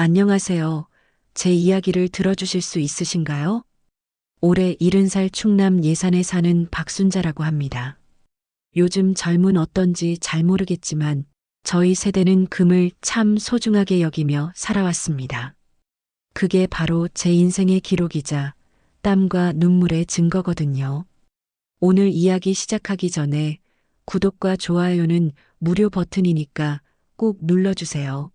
안녕하세요. 제 이야기를 들어주실 수 있으신가요? 올해 70살 충남 예산에 사는 박순자라고 합니다. 요즘 젊은 어떤지 잘 모르겠지만 저희 세대는 금을 참 소중하게 여기며 살아왔습니다. 그게 바로 제 인생의 기록이자 땀과 눈물의 증거거든요. 오늘 이야기 시작하기 전에 구독과 좋아요는 무료 버튼이니까 꼭 눌러주세요.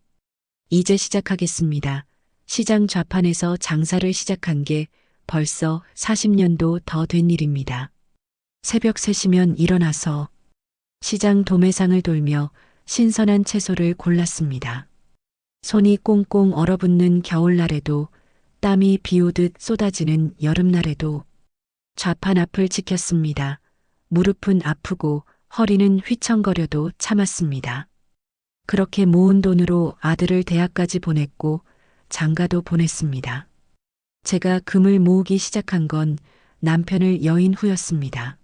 이제 시작하겠습니다. 시장 좌판에서 장사를 시작한 게 벌써 40년도 더 된 일입니다. 새벽 3시면 일어나서 시장 도매상을 돌며 신선한 채소를 골랐습니다. 손이 꽁꽁 얼어붙는 겨울날에도 땀이 비오듯 쏟아지는 여름날에도 좌판 앞을 지켰습니다. 무릎은 아프고 허리는 휘청거려도 참았습니다. 그렇게 모은 돈으로 아들을 대학까지 보냈고 장가도 보냈습니다. 제가 금을 모으기 시작한 건 남편을 여인 후였습니다.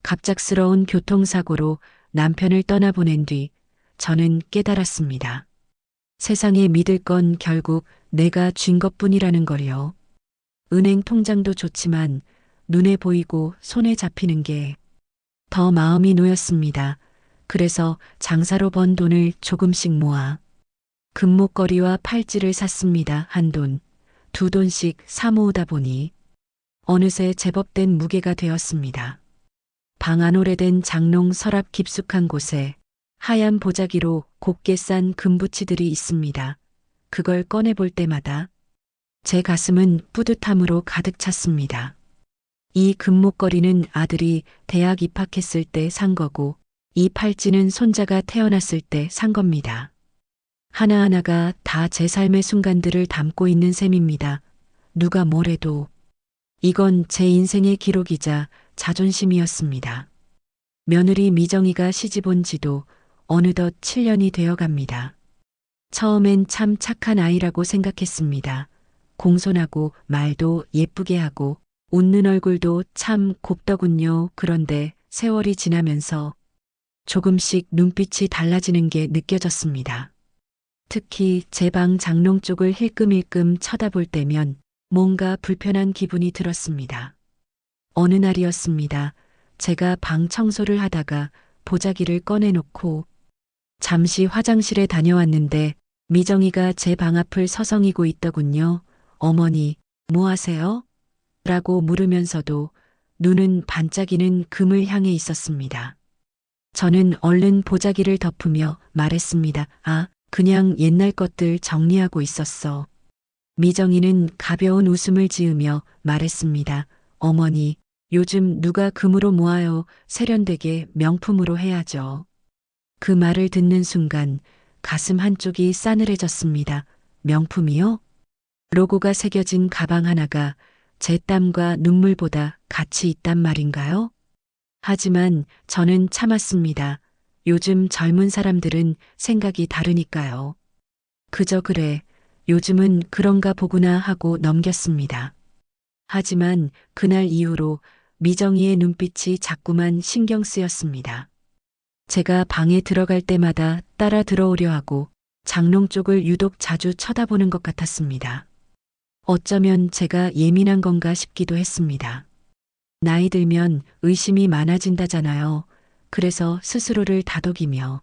갑작스러운 교통사고로 남편을 떠나보낸 뒤 저는 깨달았습니다. 세상에 믿을 건 결국 내가 쥔 것뿐이라는 걸요. 은행 통장도 좋지만 눈에 보이고 손에 잡히는 게 더 마음이 놓였습니다. 그래서 장사로 번 돈을 조금씩 모아 금목걸이와 팔찌를 샀습니다. 한 돈, 두 돈씩 사 모으다 보니 어느새 제법 된 무게가 되었습니다. 방 안 오래된 장롱 서랍 깊숙한 곳에 하얀 보자기로 곱게 싼 금부치들이 있습니다. 그걸 꺼내볼 때마다 제 가슴은 뿌듯함으로 가득 찼습니다. 이 금목걸이는 아들이 대학 입학했을 때 산 거고 이 팔찌는 손자가 태어났을 때 산 겁니다. 하나하나가 다 제 삶의 순간들을 담고 있는 셈입니다. 누가 뭐래도 이건 제 인생의 기록이자 자존심이었습니다. 며느리 미정이가 시집 온 지도 어느덧 7년이 되어 갑니다. 처음엔 참 착한 아이라고 생각했습니다. 공손하고 말도 예쁘게 하고 웃는 얼굴도 참 곱더군요. 그런데 세월이 지나면서 조금씩 눈빛이 달라지는 게 느껴졌습니다. 특히 제 방 장롱 쪽을 힐끔힐끔 쳐다볼 때면 뭔가 불편한 기분이 들었습니다. 어느 날이었습니다. 제가 방 청소를 하다가 보자기를 꺼내놓고 잠시 화장실에 다녀왔는데 미정이가 제 방 앞을 서성이고 있더군요. 어머니, 뭐 하세요? 라고 물으면서도 눈은 반짝이는 금을 향해 있었습니다. 저는 얼른 보자기를 덮으며 말했습니다. 아, 그냥 옛날 것들 정리하고 있었어. 미정이는 가벼운 웃음을 지으며 말했습니다. 어머니, 요즘 누가 금으로 모아요. 세련되게 명품으로 해야죠. 그 말을 듣는 순간 가슴 한쪽이 싸늘해졌습니다. 명품이요? 로고가 새겨진 가방 하나가 제 땀과 눈물보다 가치 있단 말인가요? 하지만 저는 참았습니다. 요즘 젊은 사람들은 생각이 다르니까요. 그저 그래, 요즘은 그런가 보구나 하고 넘겼습니다. 하지만 그날 이후로 미정이의 눈빛이 자꾸만 신경 쓰였습니다. 제가 방에 들어갈 때마다 따라 들어오려 하고 장롱 쪽을 유독 자주 쳐다보는 것 같았습니다. 어쩌면 제가 예민한 건가 싶기도 했습니다. 나이 들면 의심이 많아진다잖아요. 그래서 스스로를 다독이며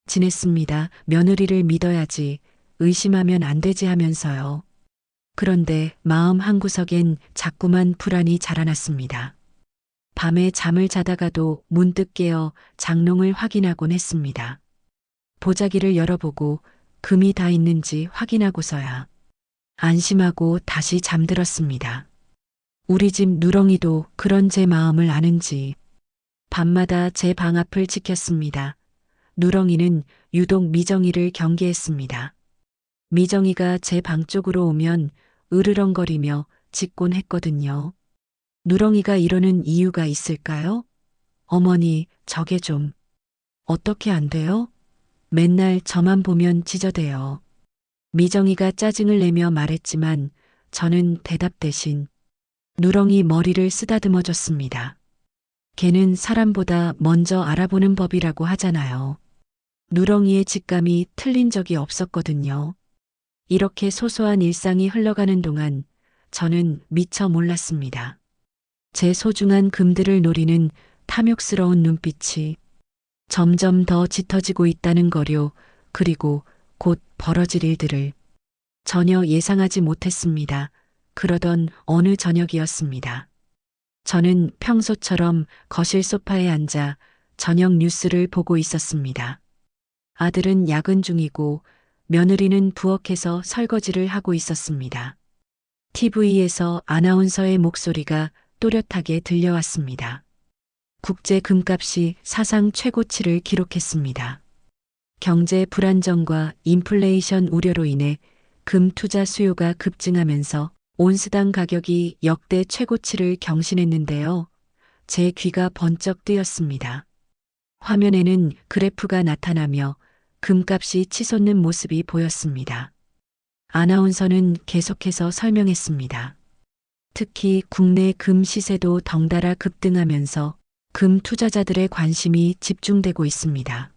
지냈습니다. 며느리를 믿어야지, 의심하면 안 되지 하면서요. 그런데 마음 한구석엔 자꾸만 불안이 자라났습니다. 밤에 잠을 자다가도 문득 깨어 장롱을 확인하곤 했습니다. 보자기를 열어보고 금이 다 있는지 확인하고서야 안심하고 다시 잠들었습니다. 우리 집 누렁이도 그런 제 마음을 아는지 밤마다 제 방 앞을 지켰습니다. 누렁이는 유독 미정이를 경계했습니다. 미정이가 제 방 쪽으로 오면 으르렁거리며 짖곤 했거든요. 누렁이가 이러는 이유가 있을까요? 어머니, 저게 좀 어떻게 안 돼요? 맨날 저만 보면 짖어대요. 미정이가 짜증을 내며 말했지만 저는 대답 대신 누렁이 머리를 쓰다듬어 줬습니다. 걔는 사람보다 먼저 알아보는 법이라고 하잖아요. 누렁이의 직감이 틀린 적이 없었거든요. 이렇게 소소한 일상이 흘러가는 동안 저는 미처 몰랐습니다. 제 소중한 금들을 노리는 탐욕스러운 눈빛이 점점 더 짙어지고 있다는 거요. 그리고 곧 벌어질 일들을 전혀 예상하지 못했습니다. 그러던 어느 저녁이었습니다. 저는 평소처럼 거실 소파에 앉아 저녁 뉴스를 보고 있었습니다. 아들은 야근 중이고 며느리는 부엌에서 설거지를 하고 있었습니다. TV에서 아나운서의 목소리가 또렷하게 들려왔습니다. 국제 금값이 사상 최고치를 기록했습니다. 경제 불안정과 인플레이션 우려로 인해 금 투자 수요가 급증하면서 온스당 가격이 역대 최고치를 경신했는데요. 제 귀가 번쩍 뜨였습니다. 화면에는 그래프가 나타나며 금값이 치솟는 모습이 보였습니다. 아나운서는 계속해서 설명했습니다. 특히 국내 금 시세도 덩달아 급등하면서 금 투자자들의 관심이 집중되고 있습니다.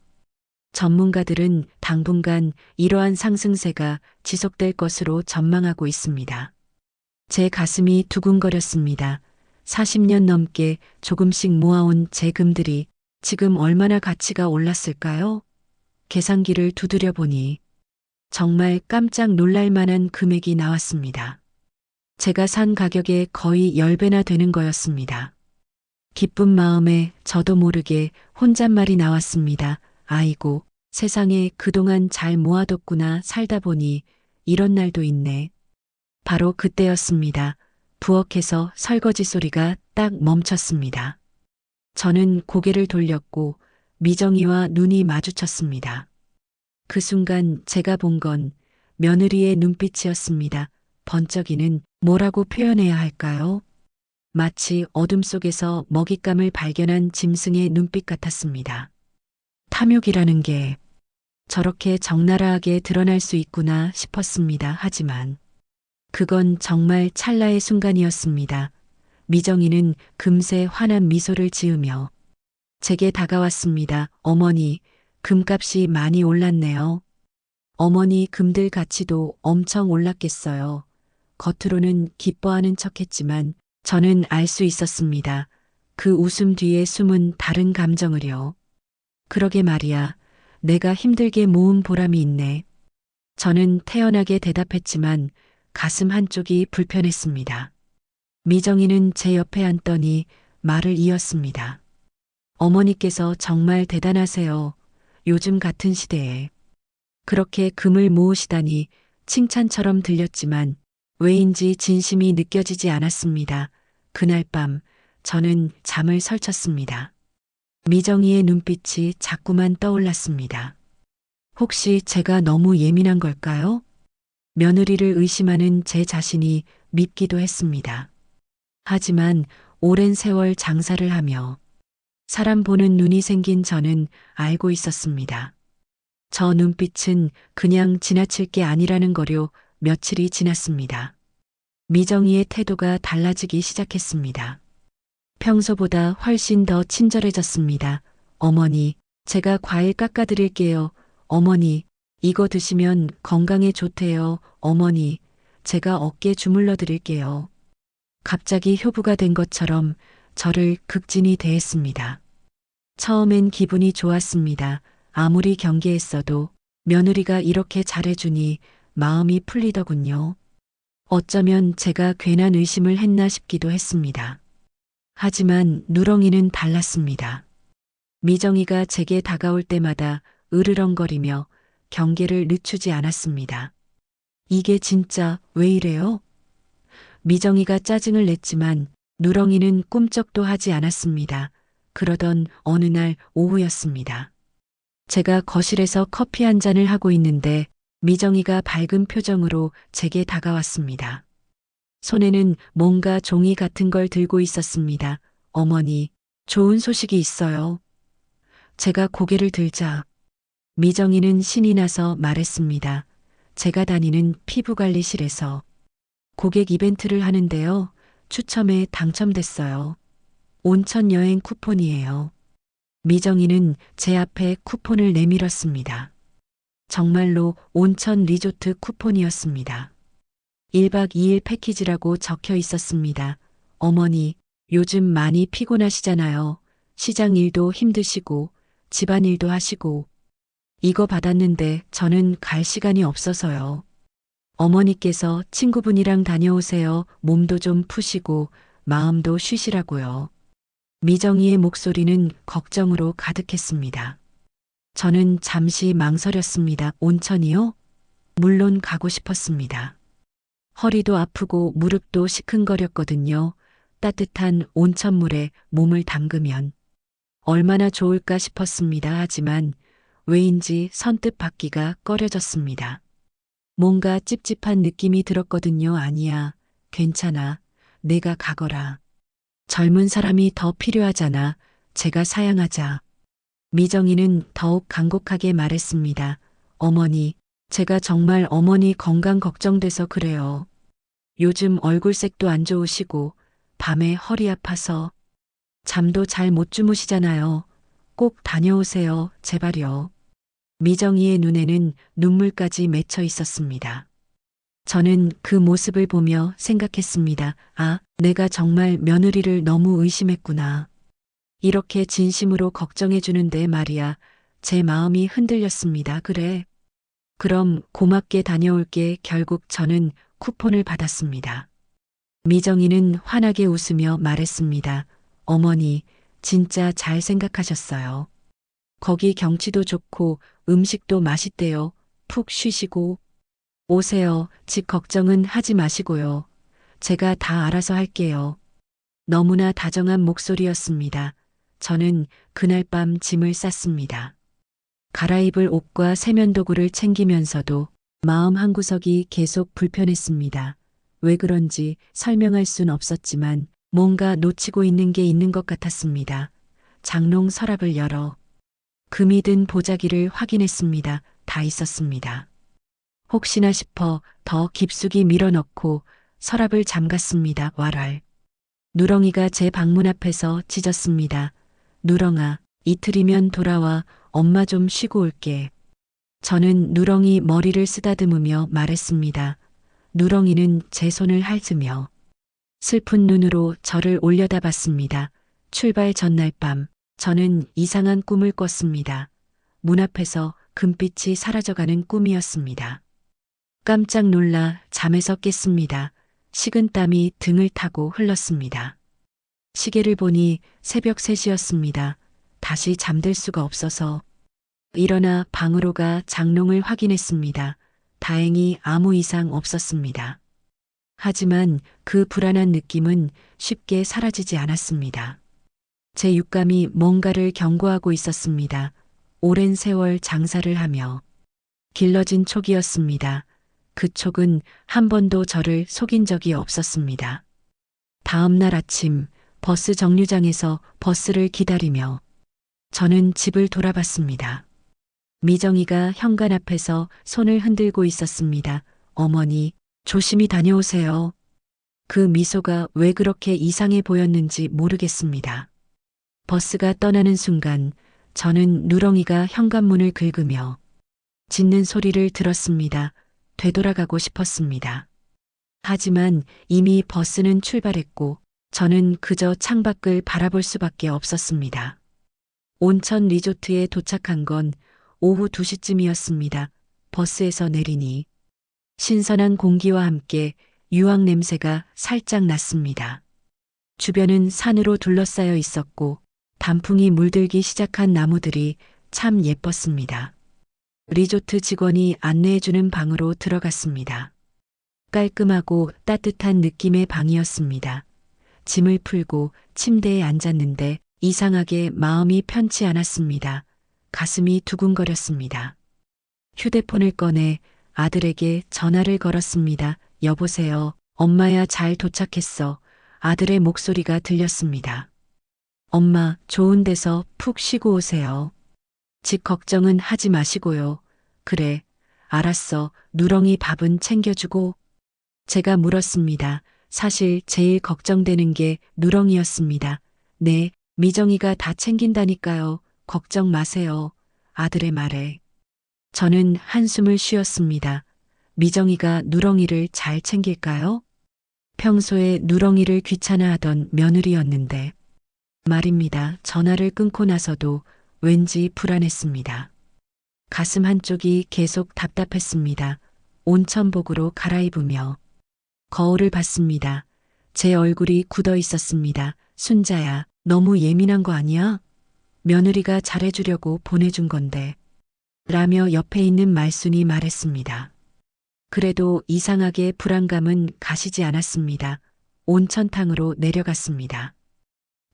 전문가들은 당분간 이러한 상승세가 지속될 것으로 전망하고 있습니다. 제 가슴이 두근거렸습니다. 40년 넘게 조금씩 모아온 제 금들이 지금 얼마나 가치가 올랐을까요? 계산기를 두드려 보니 정말 깜짝 놀랄 만한 금액이 나왔습니다. 제가 산 가격의 거의 10배나 되는 거였습니다. 기쁜 마음에 저도 모르게 혼잣말이 나왔습니다. 아이고, 세상에 그동안 잘 모아뒀구나. 살다 보니 이런 날도 있네. 바로 그때였습니다. 부엌에서 설거지 소리가 딱 멈췄습니다. 저는 고개를 돌렸고 미정이와 눈이 마주쳤습니다. 그 순간 제가 본 건 며느리의 눈빛이었습니다. 번쩍이는 뭐라고 표현해야 할까요? 마치 어둠 속에서 먹잇감을 발견한 짐승의 눈빛 같았습니다. 탐욕이라는 게 저렇게 적나라하게 드러날 수 있구나 싶었습니다. 하지만 그건 정말 찰나의 순간이었습니다. 미정이는 금세 환한 미소를 지으며 제게 다가왔습니다. 어머니, 금값이 많이 올랐네요. 어머니 금들 가치도 엄청 올랐겠어요. 겉으로는 기뻐하는 척했지만 저는 알 수 있었습니다. 그 웃음 뒤에 숨은 다른 감정을요. 그러게 말이야. 내가 힘들게 모은 보람이 있네. 저는 태연하게 대답했지만 가슴 한쪽이 불편했습니다. 미정이는 제 옆에 앉더니 말을 이었습니다. 어머니께서 정말 대단하세요. 요즘 같은 시대에 그렇게 금을 모으시다니 칭찬처럼 들렸지만 왜인지 진심이 느껴지지 않았습니다. 그날 밤 저는 잠을 설쳤습니다. 미정이의 눈빛이 자꾸만 떠올랐습니다. 혹시 제가 너무 예민한 걸까요? 며느리를 의심하는 제 자신이 밉기도 했습니다. 하지만 오랜 세월 장사를 하며 사람 보는 눈이 생긴 저는 알고 있었습니다. 저 눈빛은 그냥 지나칠 게 아니라는 거려. 며칠이 지났습니다. 미정이의 태도가 달라지기 시작했습니다. 평소보다 훨씬 더 친절해졌습니다. 어머니, 제가 과일 깎아드릴게요. 어머니, 이거 드시면 건강에 좋대요. 어머니, 제가 어깨 주물러 드릴게요. 갑자기 효부가 된 것처럼 저를 극진히 대했습니다. 처음엔 기분이 좋았습니다. 아무리 경계했어도 며느리가 이렇게 잘해주니 마음이 풀리더군요. 어쩌면 제가 괜한 의심을 했나 싶기도 했습니다. 하지만 누렁이는 달랐습니다. 미정이가 제게 다가올 때마다 으르렁거리며 경계를 늦추지 않았습니다. 이게 진짜 왜 이래요? 미정이가 짜증을 냈지만 누렁이는 꿈쩍도 하지 않았습니다. 그러던 어느 날 오후였습니다. 제가 거실에서 커피 한 잔을 하고 있는데 미정이가 밝은 표정으로 제게 다가왔습니다. 손에는 뭔가 종이 같은 걸 들고 있었습니다. 어머니, 좋은 소식이 있어요. 제가 고개를 들자 미정이는 신이 나서 말했습니다. 제가 다니는 피부관리실에서 고객 이벤트를 하는데요. 추첨에 당첨됐어요. 온천 여행 쿠폰이에요. 미정이는 제 앞에 쿠폰을 내밀었습니다. 정말로 온천 리조트 쿠폰이었습니다. 1박 2일 패키지라고 적혀 있었습니다. 어머니, 요즘 많이 피곤하시잖아요. 시장 일도 힘드시고, 집안일도 하시고. 이거 받았는데 저는 갈 시간이 없어서요. 어머니께서 친구분이랑 다녀오세요. 몸도 좀 푸시고, 마음도 쉬시라고요. 미정이의 목소리는 걱정으로 가득했습니다. 저는 잠시 망설였습니다. 온천이요? 물론 가고 싶었습니다. 허리도 아프고 무릎도 시큰거렸거든요. 따뜻한 온천물에 몸을 담그면 얼마나 좋을까 싶었습니다. 하지만 왜인지 선뜻 받기가 꺼려졌습니다. 뭔가 찝찝한 느낌이 들었거든요. 아니야, 괜찮아. 내가 가거라. 젊은 사람이 더 필요하잖아. 제가 사양하자. 미정이는 더욱 간곡하게 말했습니다. 어머니, 제가 정말 어머니 건강 걱정돼서 그래요. 요즘 얼굴색도 안 좋으시고 밤에 허리 아파서 잠도 잘 못 주무시잖아요. 꼭 다녀오세요. 제발요. 미정이의 눈에는 눈물까지 맺혀 있었습니다. 저는 그 모습을 보며 생각했습니다. 아, 내가 정말 며느리를 너무 의심했구나. 이렇게 진심으로 걱정해 주는데 말이야. 제 마음이 흔들렸습니다. 그래. 그럼 고맙게 다녀올게. 결국 저는 쿠폰을 받았습니다. 미정이는 환하게 웃으며 말했습니다. 어머니, 진짜 잘 생각하셨어요. 거기 경치도 좋고 음식도 맛있대요. 푹 쉬시고 오세요. 집 걱정은 하지 마시고요. 제가 다 알아서 할게요. 너무나 다정한 목소리였습니다. 저는 그날 밤 짐을 쌌습니다. 갈아입을 옷과 세면도구를 챙기면서도 마음 한구석이 계속 불편했습니다. 왜 그런지 설명할 순 없었지만 뭔가 놓치고 있는 게 있는 것 같았습니다. 장롱 서랍을 열어 금이 든 보자기를 확인했습니다. 다 있었습니다. 혹시나 싶어 더 깊숙이 밀어넣고 서랍을 잠갔습니다. 왈왈. 누렁이가 제 방문 앞에서 짖었습니다. 누렁아, 이틀이면 돌아와. 엄마 좀 쉬고 올게. 저는 누렁이 머리를 쓰다듬으며 말했습니다. 누렁이는 제 손을 핥으며 슬픈 눈으로 저를 올려다봤습니다. 출발 전날 밤, 저는 이상한 꿈을 꿨습니다. 문 앞에서 금빛이 사라져가는 꿈이었습니다. 깜짝 놀라 잠에서 깼습니다. 식은땀이 등을 타고 흘렀습니다. 시계를 보니 새벽 3시였습니다. 다시 잠들 수가 없어서 일어나 방으로 가 장롱을 확인했습니다. 다행히 아무 이상 없었습니다. 하지만 그 불안한 느낌은 쉽게 사라지지 않았습니다. 제 육감이 뭔가를 경고하고 있었습니다. 오랜 세월 장사를 하며 길러진 촉이었습니다. 그 촉은 한 번도 저를 속인 적이 없었습니다. 다음 날 아침 버스 정류장에서 버스를 기다리며 저는 집을 돌아봤습니다. 미정이가 현관 앞에서 손을 흔들고 있었습니다. 어머니, 조심히 다녀오세요. 그 미소가 왜 그렇게 이상해 보였는지 모르겠습니다. 버스가 떠나는 순간 저는 누렁이가 현관문을 긁으며 짖는 소리를 들었습니다. 되돌아가고 싶었습니다. 하지만 이미 버스는 출발했고 저는 그저 창밖을 바라볼 수밖에 없었습니다. 온천 리조트에 도착한 건 오후 2시쯤이었습니다. 버스에서 내리니 신선한 공기와 함께 유황 냄새가 살짝 났습니다. 주변은 산으로 둘러싸여 있었고 단풍이 물들기 시작한 나무들이 참 예뻤습니다. 리조트 직원이 안내해주는 방으로 들어갔습니다. 깔끔하고 따뜻한 느낌의 방이었습니다. 짐을 풀고 침대에 앉았는데 이상하게 마음이 편치 않았습니다. 가슴이 두근거렸습니다. 휴대폰을 꺼내 아들에게 전화를 걸었습니다. 여보세요. 엄마야, 잘 도착했어. 아들의 목소리가 들렸습니다. 엄마, 좋은 데서 푹 쉬고 오세요. 집 걱정은 하지 마시고요. 그래, 알았어. 누렁이 밥은 챙겨주고. 제가 물었습니다. 사실 제일 걱정되는 게 누렁이였습니다. 네, 미정이가 다 챙긴다니까요. 걱정 마세요. 아들의 말에 저는 한숨을 쉬었습니다. 미정이가 누렁이를 잘 챙길까요? 평소에 누렁이를 귀찮아하던 며느리였는데 말입니다. 전화를 끊고 나서도 왠지 불안했습니다. 가슴 한쪽이 계속 답답했습니다. 온천복으로 갈아입으며 거울을 봤습니다. 제 얼굴이 굳어 있었습니다. 순자야, 너무 예민한 거 아니야? 며느리가 잘해주려고 보내준 건데. 라며 옆에 있는 말순이 말했습니다. 그래도 이상하게 불안감은 가시지 않았습니다. 온천탕으로 내려갔습니다.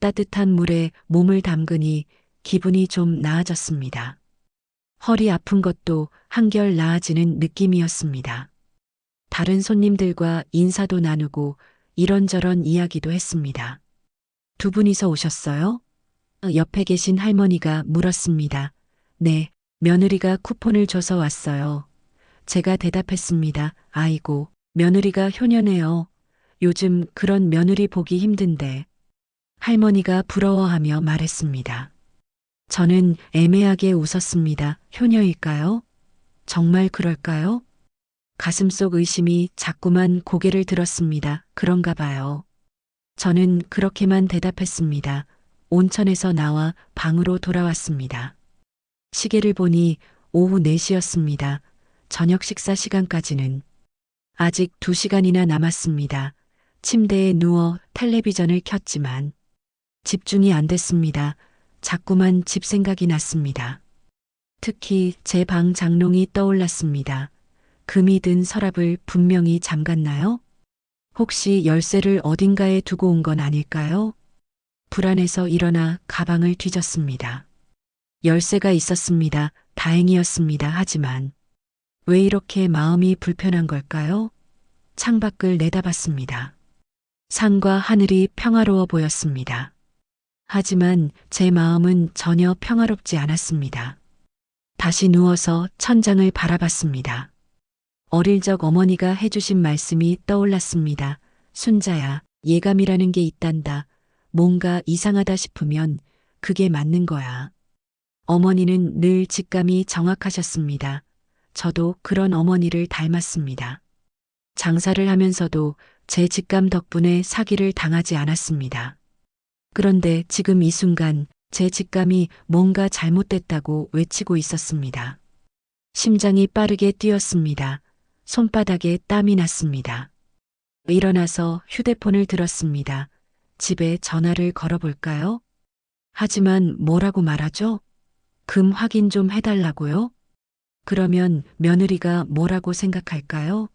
따뜻한 물에 몸을 담그니 기분이 좀 나아졌습니다. 허리 아픈 것도 한결 나아지는 느낌이었습니다. 다른 손님들과 인사도 나누고 이런저런 이야기도 했습니다. 두 분이서 오셨어요? 옆에 계신 할머니가 물었습니다. 네, 며느리가 쿠폰을 줘서 왔어요. 제가 대답했습니다. 아이고, 며느리가 효녀네요. 요즘 그런 며느리 보기 힘든데. 할머니가 부러워하며 말했습니다. 저는 애매하게 웃었습니다. 효녀일까요? 정말 그럴까요? 가슴속 의심이 자꾸만 고개를 들었습니다. 그런가 봐요. 저는 그렇게만 대답했습니다. 온천에서 나와 방으로 돌아왔습니다. 시계를 보니 오후 4시였습니다. 저녁 식사 시간까지는 아직 2시간이나 남았습니다. 침대에 누워 텔레비전을 켰지만 집중이 안 됐습니다. 자꾸만 집 생각이 났습니다. 특히 제 방 장롱이 떠올랐습니다. 금이 든 서랍을 분명히 잠갔나요? 혹시 열쇠를 어딘가에 두고 온 건 아닐까요? 불안해서 일어나 가방을 뒤졌습니다. 열쇠가 있었습니다. 다행이었습니다. 하지만 왜 이렇게 마음이 불편한 걸까요? 창밖을 내다봤습니다. 산과 하늘이 평화로워 보였습니다. 하지만 제 마음은 전혀 평화롭지 않았습니다. 다시 누워서 천장을 바라봤습니다. 어릴 적 어머니가 해주신 말씀이 떠올랐습니다. 순자야, 예감이라는 게 있단다. 뭔가 이상하다 싶으면 그게 맞는 거야. 어머니는 늘 직감이 정확하셨습니다. 저도 그런 어머니를 닮았습니다. 장사를 하면서도 제 직감 덕분에 사기를 당하지 않았습니다. 그런데 지금 이 순간 제 직감이 뭔가 잘못됐다고 외치고 있었습니다. 심장이 빠르게 뛰었습니다. 손바닥에 땀이 났습니다. 일어나서 휴대폰을 들었습니다. 집에 전화를 걸어볼까요? 하지만 뭐라고 말하죠? 금 확인 좀 해달라고요? 그러면 며느리가 뭐라고 생각할까요?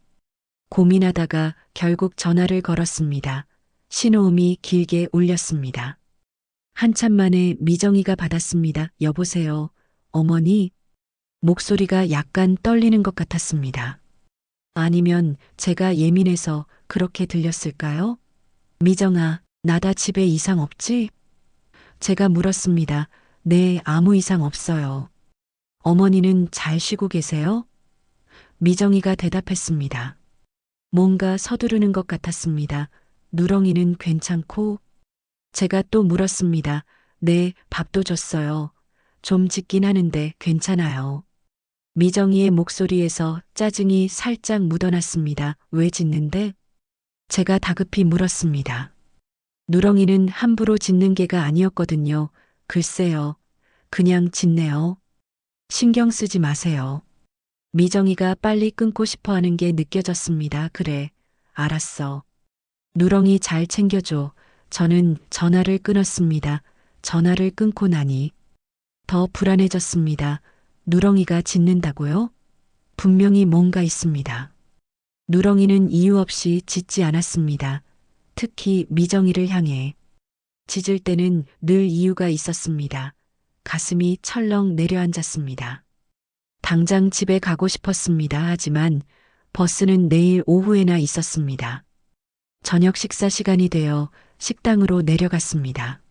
고민하다가 결국 전화를 걸었습니다. 신호음이 길게 울렸습니다. 한참 만에 미정이가 받았습니다. 여보세요, 어머니? 목소리가 약간 떨리는 것 같았습니다. 아니면 제가 예민해서 그렇게 들렸을까요? 미정아, 나다 집에 이상 없지? 제가 물었습니다. 네, 아무 이상 없어요. 어머니는 잘 쉬고 계세요? 미정이가 대답했습니다. 뭔가 서두르는 것 같았습니다. 누렁이는 괜찮고? 제가 또 물었습니다. 네, 밥도 줬어요. 좀 짖긴 하는데 괜찮아요. 미정이의 목소리에서 짜증이 살짝 묻어났습니다. 왜 짖는데? 제가 다급히 물었습니다. 누렁이는 함부로 짖는 개가 아니었거든요. 글쎄요. 그냥 짖네요. 신경 쓰지 마세요. 미정이가 빨리 끊고 싶어 하는 게 느껴졌습니다. 그래, 알았어. 누렁이 잘 챙겨줘. 저는 전화를 끊었습니다. 전화를 끊고 나니 더 불안해졌습니다. 누렁이가 짖는다고요? 분명히 뭔가 있습니다. 누렁이는 이유 없이 짖지 않았습니다. 특히 미정이를 향해. 짖을 때는 늘 이유가 있었습니다. 가슴이 철렁 내려앉았습니다. 당장 집에 가고 싶었습니다. 하지만 버스는 내일 오후에나 있었습니다. 저녁 식사 시간이 되어 식당으로 내려갔습니다.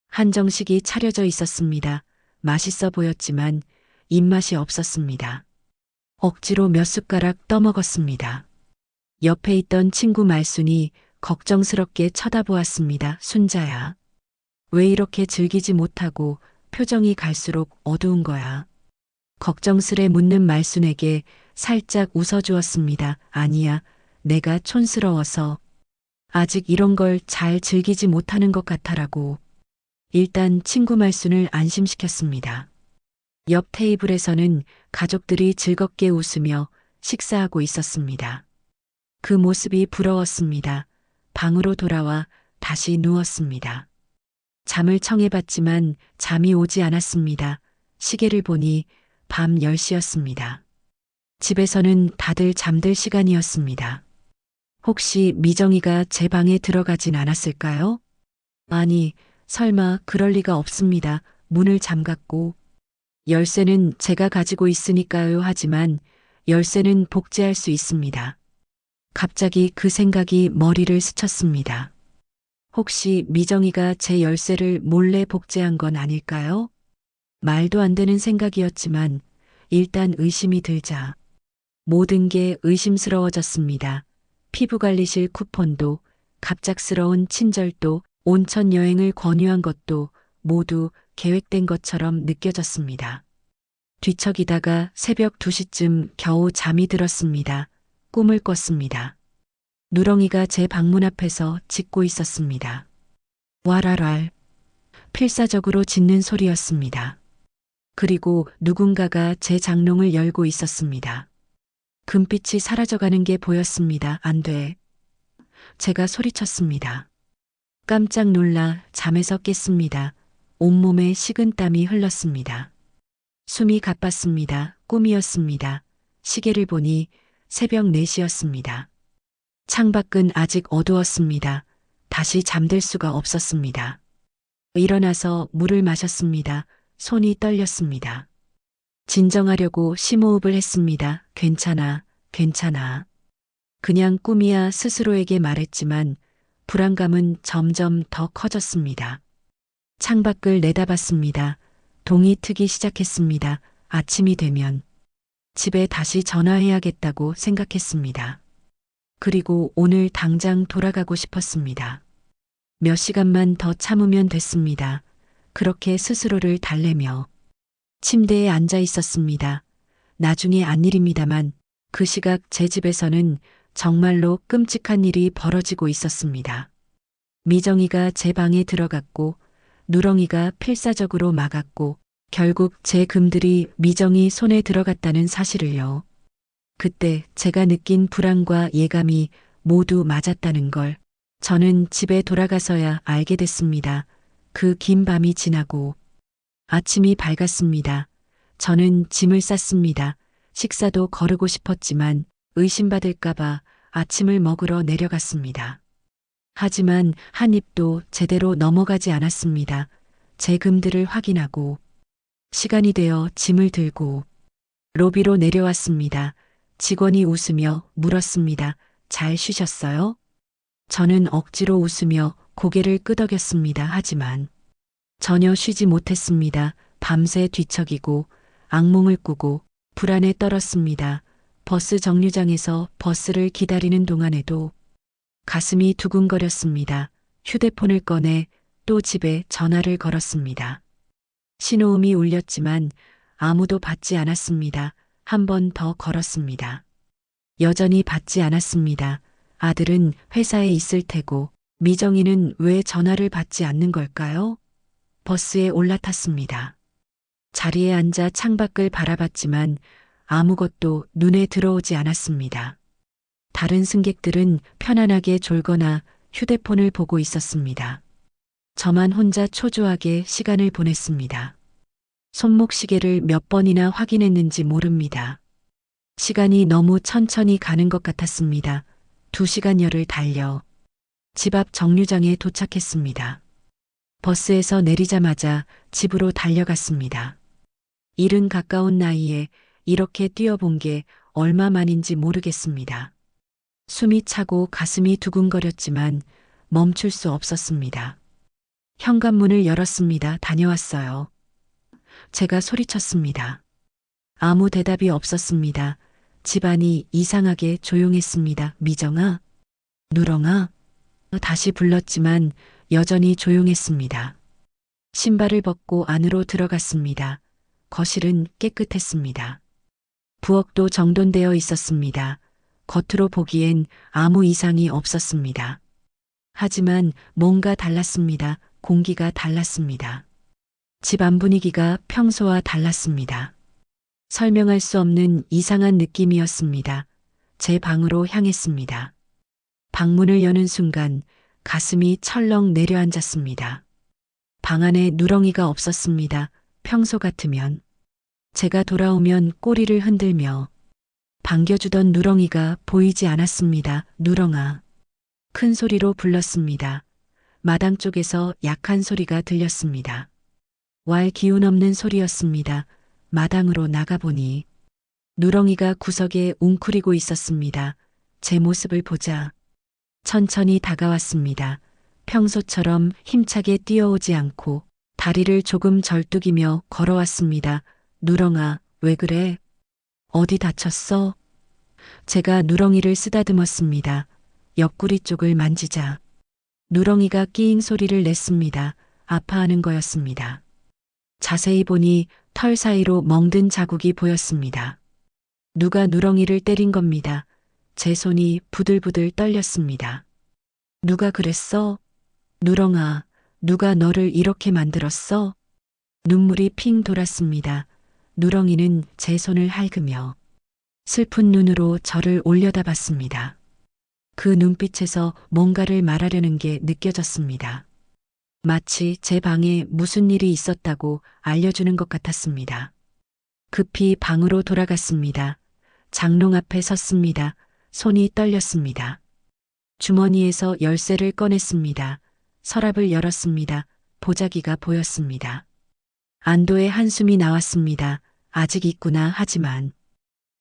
한정식이 차려져 있었습니다. 맛있어 보였지만 입맛이 없었습니다. 억지로 몇 숟가락 떠먹었습니다. 옆에 있던 친구 말순이 걱정스럽게 쳐다보았습니다. 순자야. 왜 이렇게 즐기지 못하고 표정이 갈수록 어두운 거야? 걱정스레 묻는 말순에게 살짝 웃어주었습니다. 아니야, 내가 촌스러워서 아직 이런 걸 잘 즐기지 못하는 것 같아라고. 일단 친구 말순을 안심시켰습니다. 옆 테이블에서는 가족들이 즐겁게 웃으며 식사하고 있었습니다. 그 모습이 부러웠습니다. 방으로 돌아와 다시 누웠습니다. 잠을 청해봤지만 잠이 오지 않았습니다. 시계를 보니 밤 10시였습니다. 집에서는 다들 잠들 시간이었습니다. 혹시 미정이가 제 방에 들어가진 않았을까요? 아니, 설마 그럴 리가 없습니다. 문을 잠갔고, 열쇠는 제가 가지고 있으니까요. 하지만 열쇠는 복제할 수 있습니다. 갑자기 그 생각이 머리를 스쳤습니다. 혹시 미정이가 제 열쇠를 몰래 복제한 건 아닐까요? 말도 안 되는 생각이었지만 일단 의심이 들자 모든 게 의심스러워졌습니다. 피부관리실 쿠폰도, 갑작스러운 친절도, 온천 여행을 권유한 것도 모두 계획된 것처럼 느껴졌습니다. 뒤척이다가 새벽 2시쯤 겨우 잠이 들었습니다. 꿈을 꿨습니다. 누렁이가 제 방문 앞에서 짖고 있었습니다. 와랄랄. 필사적으로 짖는 소리였습니다. 그리고 누군가가 제 장롱을 열고 있었습니다. 금빛이 사라져가는 게 보였습니다. 안 돼. 제가 소리쳤습니다. 깜짝 놀라 잠에서 깼습니다. 온몸에 식은땀이 흘렀습니다. 숨이 가빴습니다. 꿈이었습니다. 시계를 보니 새벽 4시였습니다. 창밖은 아직 어두웠습니다. 다시 잠들 수가 없었습니다. 일어나서 물을 마셨습니다. 손이 떨렸습니다. 진정하려고 심호흡을 했습니다. 괜찮아, 괜찮아. 그냥 꿈이야 스스로에게 말했지만 불안감은 점점 더 커졌습니다. 창밖을 내다봤습니다. 동이 트기 시작했습니다. 아침이 되면 집에 다시 전화해야겠다고 생각했습니다. 그리고 오늘 당장 돌아가고 싶었습니다. 몇 시간만 더 참으면 됐습니다. 그렇게 스스로를 달래며 침대에 앉아 있었습니다. 나중에 안 일입니다만 그 시각 제 집에서는 정말로 끔찍한 일이 벌어지고 있었습니다. 미정이가 제 방에 들어갔고 누렁이가 필사적으로 막았고 결국 제 금들이 미정이 손에 들어갔다는 사실을요. 그때 제가 느낀 불안과 예감이 모두 맞았다는 걸 저는 집에 돌아가서야 알게 됐습니다. 그 긴 밤이 지나고 아침이 밝았습니다. 저는 짐을 쌌습니다. 식사도 거르고 싶었지만 의심받을까봐 아침을 먹으러 내려갔습니다. 하지만 한 입도 제대로 넘어가지 않았습니다. 제 금들을 확인하고 시간이 되어 짐을 들고 로비로 내려왔습니다. 직원이 웃으며 물었습니다. 잘 쉬셨어요? 저는 억지로 웃으며 고개를 끄덕였습니다. 하지만 전혀 쉬지 못했습니다. 밤새 뒤척이고 악몽을 꾸고 불안에 떨었습니다. 버스 정류장에서 버스를 기다리는 동안에도 가슴이 두근거렸습니다. 휴대폰을 꺼내 또 집에 전화를 걸었습니다. 신호음이 울렸지만 아무도 받지 않았습니다. 한 번 더 걸었습니다. 여전히 받지 않았습니다. 아들은 회사에 있을 테고 미정이는 왜 전화를 받지 않는 걸까요? 버스에 올라탔습니다. 자리에 앉아 창밖을 바라봤지만 아무것도 눈에 들어오지 않았습니다. 다른 승객들은 편안하게 졸거나 휴대폰을 보고 있었습니다. 저만 혼자 초조하게 시간을 보냈습니다. 손목시계를 몇 번이나 확인했는지 모릅니다. 시간이 너무 천천히 가는 것 같았습니다. 2시간여를 달려 집 앞 정류장에 도착했습니다. 버스에서 내리자마자 집으로 달려갔습니다. 일흔 가까운 나이에 이렇게 뛰어본 게 얼마만인지 모르겠습니다. 숨이 차고 가슴이 두근거렸지만 멈출 수 없었습니다. 현관문을 열었습니다. 다녀왔어요. 제가 소리쳤습니다. 아무 대답이 없었습니다. 집안이 이상하게 조용했습니다. 미정아, 누렁아. 다시 불렀지만 여전히 조용했습니다. 신발을 벗고 안으로 들어갔습니다. 거실은 깨끗했습니다. 부엌도 정돈되어 있었습니다. 겉으로 보기엔 아무 이상이 없었습니다. 하지만 뭔가 달랐습니다. 공기가 달랐습니다. 집 안 분위기가 평소와 달랐습니다. 설명할 수 없는 이상한 느낌이었습니다. 제 방으로 향했습니다. 방문을 여는 순간 가슴이 철렁 내려앉았습니다. 방 안에 누렁이가 없었습니다. 평소 같으면 제가 돌아오면 꼬리를 흔들며 반겨주던 누렁이가 보이지 않았습니다. 누렁아. 큰 소리로 불렀습니다. 마당 쪽에서 약한 소리가 들렸습니다. 왈 기운 없는 소리였습니다. 마당으로 나가보니 누렁이가 구석에 웅크리고 있었습니다. 제 모습을 보자 천천히 다가왔습니다. 평소처럼 힘차게 뛰어오지 않고 다리를 조금 절뚝이며 걸어왔습니다. 누렁아, 왜 그래? 어디 다쳤어? 제가 누렁이를 쓰다듬었습니다. 옆구리 쪽을 만지자 누렁이가 끼잉 소리를 냈습니다. 아파하는 거였습니다. 자세히 보니 털 사이로 멍든 자국이 보였습니다. 누가 누렁이를 때린 겁니다. 제 손이 부들부들 떨렸습니다. 누가 그랬어? 누렁아, 누가 너를 이렇게 만들었어? 눈물이 핑 돌았습니다. 누렁이는 제 손을 핥으며 슬픈 눈으로 저를 올려다봤습니다. 그 눈빛에서 뭔가를 말하려는 게 느껴졌습니다. 마치 제 방에 무슨 일이 있었다고 알려주는 것 같았습니다. 급히 방으로 돌아갔습니다. 장롱 앞에 섰습니다. 손이 떨렸습니다. 주머니에서 열쇠를 꺼냈습니다. 서랍을 열었습니다. 보자기가 보였습니다. 안도의 한숨이 나왔습니다. 아직 있구나 하지만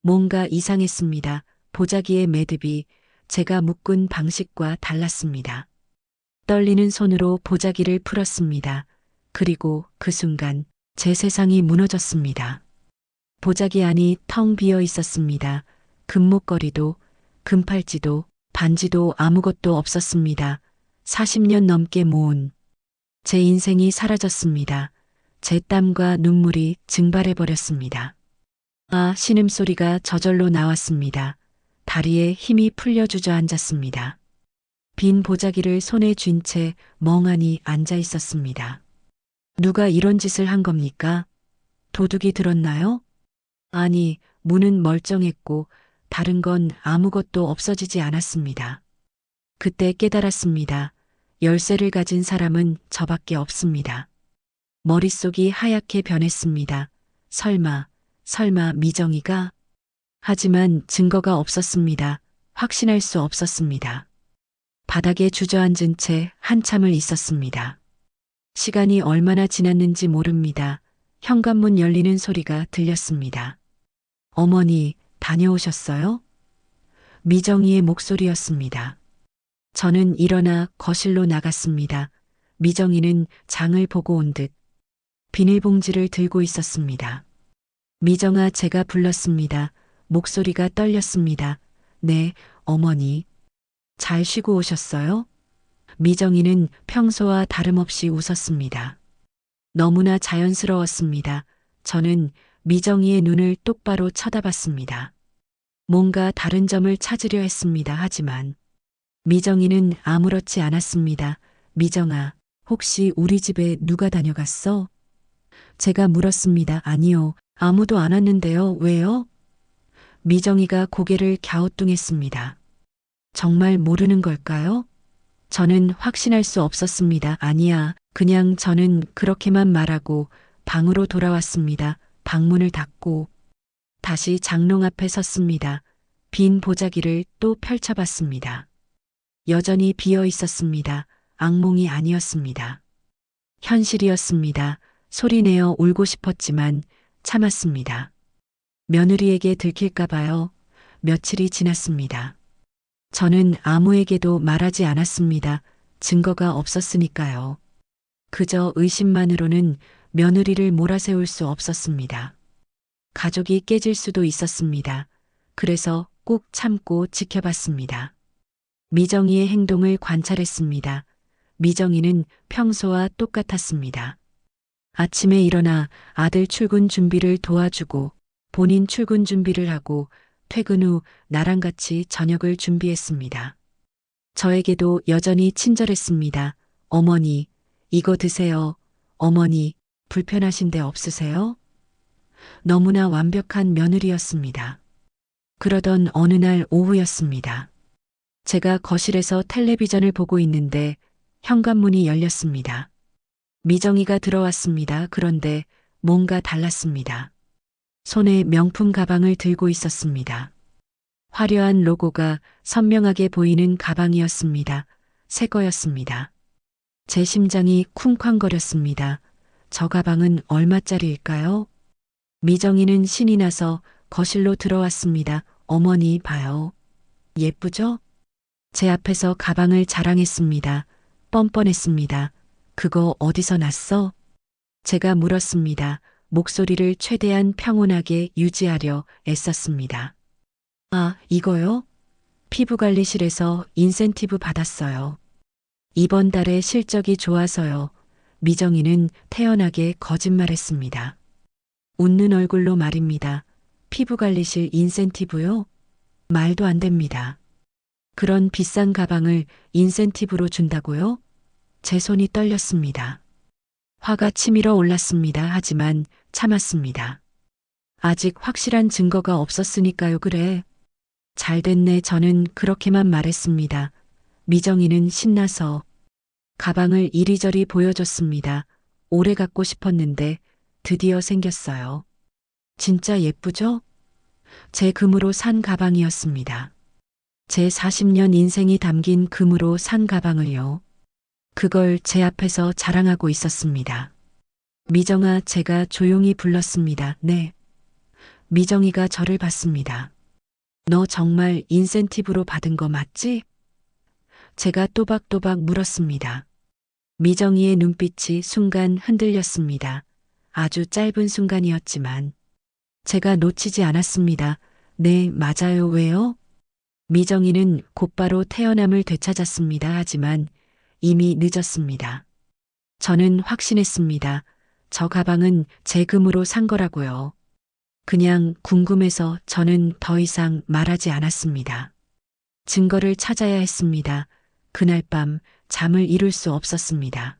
뭔가 이상했습니다. 보자기의 매듭이 제가 묶은 방식과 달랐습니다. 떨리는 손으로 보자기를 풀었습니다. 그리고 그 순간 제 세상이 무너졌습니다. 보자기 안이 텅 비어 있었습니다. 금목걸이도, 금팔찌도, 반지도 아무것도 없었습니다. 40년 넘게 모은 제 인생이 사라졌습니다. 제 땀과 눈물이 증발해버렸습니다. 아, 신음소리가 저절로 나왔습니다. 다리에 힘이 풀려 주저앉았습니다. 빈 보자기를 손에 쥔 채 멍하니 앉아 있었습니다. 누가 이런 짓을 한 겁니까? 도둑이 들었나요? 아니, 문은 멀쩡했고 다른 건 아무것도 없어지지 않았습니다. 그때 깨달았습니다. 열쇠를 가진 사람은 저밖에 없습니다. 머릿속이 하얗게 변했습니다. 설마 미정이가? 하지만 증거가 없었습니다. 확신할 수 없었습니다. 바닥에 주저앉은 채 한참을 있었습니다. 시간이 얼마나 지났는지 모릅니다. 현관문 열리는 소리가 들렸습니다. 어머니, 다녀오셨어요? 미정이의 목소리였습니다. 저는 일어나 거실로 나갔습니다. 미정이는 장을 보고 온 듯 비닐봉지를 들고 있었습니다. 미정아, 제가 불렀습니다. 목소리가 떨렸습니다. 네, 어머니. 잘 쉬고 오셨어요? 미정이는 평소와 다름없이 웃었습니다. 너무나 자연스러웠습니다. 저는 미정이의 눈을 똑바로 쳐다봤습니다. 뭔가 다른 점을 찾으려 했습니다. 하지만 미정이는 아무렇지 않았습니다. 미정아, 혹시 우리 집에 누가 다녀갔어? 제가 물었습니다. 아니요, 아무도 안 왔는데요. 왜요? 미정이가 고개를 갸우뚱했습니다. 정말 모르는 걸까요? 저는 확신할 수 없었습니다. 아니야, 그냥 저는 그렇게만 말하고 방으로 돌아왔습니다. 방문을 닫고 다시 장롱 앞에 섰습니다. 빈 보자기를 또 펼쳐봤습니다. 여전히 비어 있었습니다. 악몽이 아니었습니다. 현실이었습니다. 소리내어 울고 싶었지만 참았습니다. 며느리에게 들킬까봐요. 며칠이 지났습니다. 저는 아무에게도 말하지 않았습니다. 증거가 없었으니까요. 그저 의심만으로는 며느리를 몰아세울 수 없었습니다. 가족이 깨질 수도 있었습니다. 그래서 꾹 참고 지켜봤습니다. 미정이의 행동을 관찰했습니다. 미정이는 평소와 똑같았습니다. 아침에 일어나 아들 출근 준비를 도와주고 본인 출근 준비를 하고 퇴근 후 나랑 같이 저녁을 준비했습니다. 저에게도 여전히 친절했습니다. 어머니, 이거 드세요. 어머니, 불편하신 데 없으세요? 너무나 완벽한 며느리였습니다. 그러던 어느 날 오후였습니다. 제가 거실에서 텔레비전을 보고 있는데 현관문이 열렸습니다. 미정이가 들어왔습니다. 그런데 뭔가 달랐습니다. 손에 명품 가방을 들고 있었습니다. 화려한 로고가 선명하게 보이는 가방이었습니다. 새 거였습니다. 제 심장이 쿵쾅거렸습니다. 저 가방은 얼마짜리일까요? 미정이는 신이 나서 거실로 들어왔습니다. 어머니 봐요. 예쁘죠? 제 앞에서 가방을 자랑했습니다. 뻔뻔했습니다. 그거 어디서 났어? 제가 물었습니다. 목소리를 최대한 평온하게 유지하려 애썼습니다. 아, 이거요? 피부관리실에서 인센티브 받았어요. 이번 달에 실적이 좋아서요. 미정이는 태연하게 거짓말했습니다. 웃는 얼굴로 말입니다. 피부관리실 인센티브요? 말도 안 됩니다. 그런 비싼 가방을 인센티브로 준다고요? 제 손이 떨렸습니다. 화가 치밀어 올랐습니다. 하지만 참았습니다. 아직 확실한 증거가 없었으니까요. 그래. 잘 됐네. 저는 그렇게만 말했습니다. 미정이는 신나서 가방을 이리저리 보여줬습니다. 오래 갖고 싶었는데 드디어 생겼어요. 진짜 예쁘죠? 제 금으로 산 가방이었습니다. 제 40년 인생이 담긴 금으로 산 가방을요. 그걸 제 앞에서 자랑하고 있었습니다. 미정아, 제가 조용히 불렀습니다. 네. 미정이가 저를 봤습니다. 너 정말 인센티브로 받은 거 맞지? 제가 또박또박 물었습니다. 미정이의 눈빛이 순간 흔들렸습니다. 아주 짧은 순간이었지만 제가 놓치지 않았습니다. 네, 맞아요. 왜요? 미정이는 곧바로 태어남을 되찾았습니다. 하지만 이미 늦었습니다. 저는 확신했습니다. 저 가방은 제 금으로 산 거라고요. 그냥 궁금해서 저는 더 이상 말하지 않았습니다. 증거를 찾아야 했습니다. 그날 밤 잠을 이룰 수 없었습니다.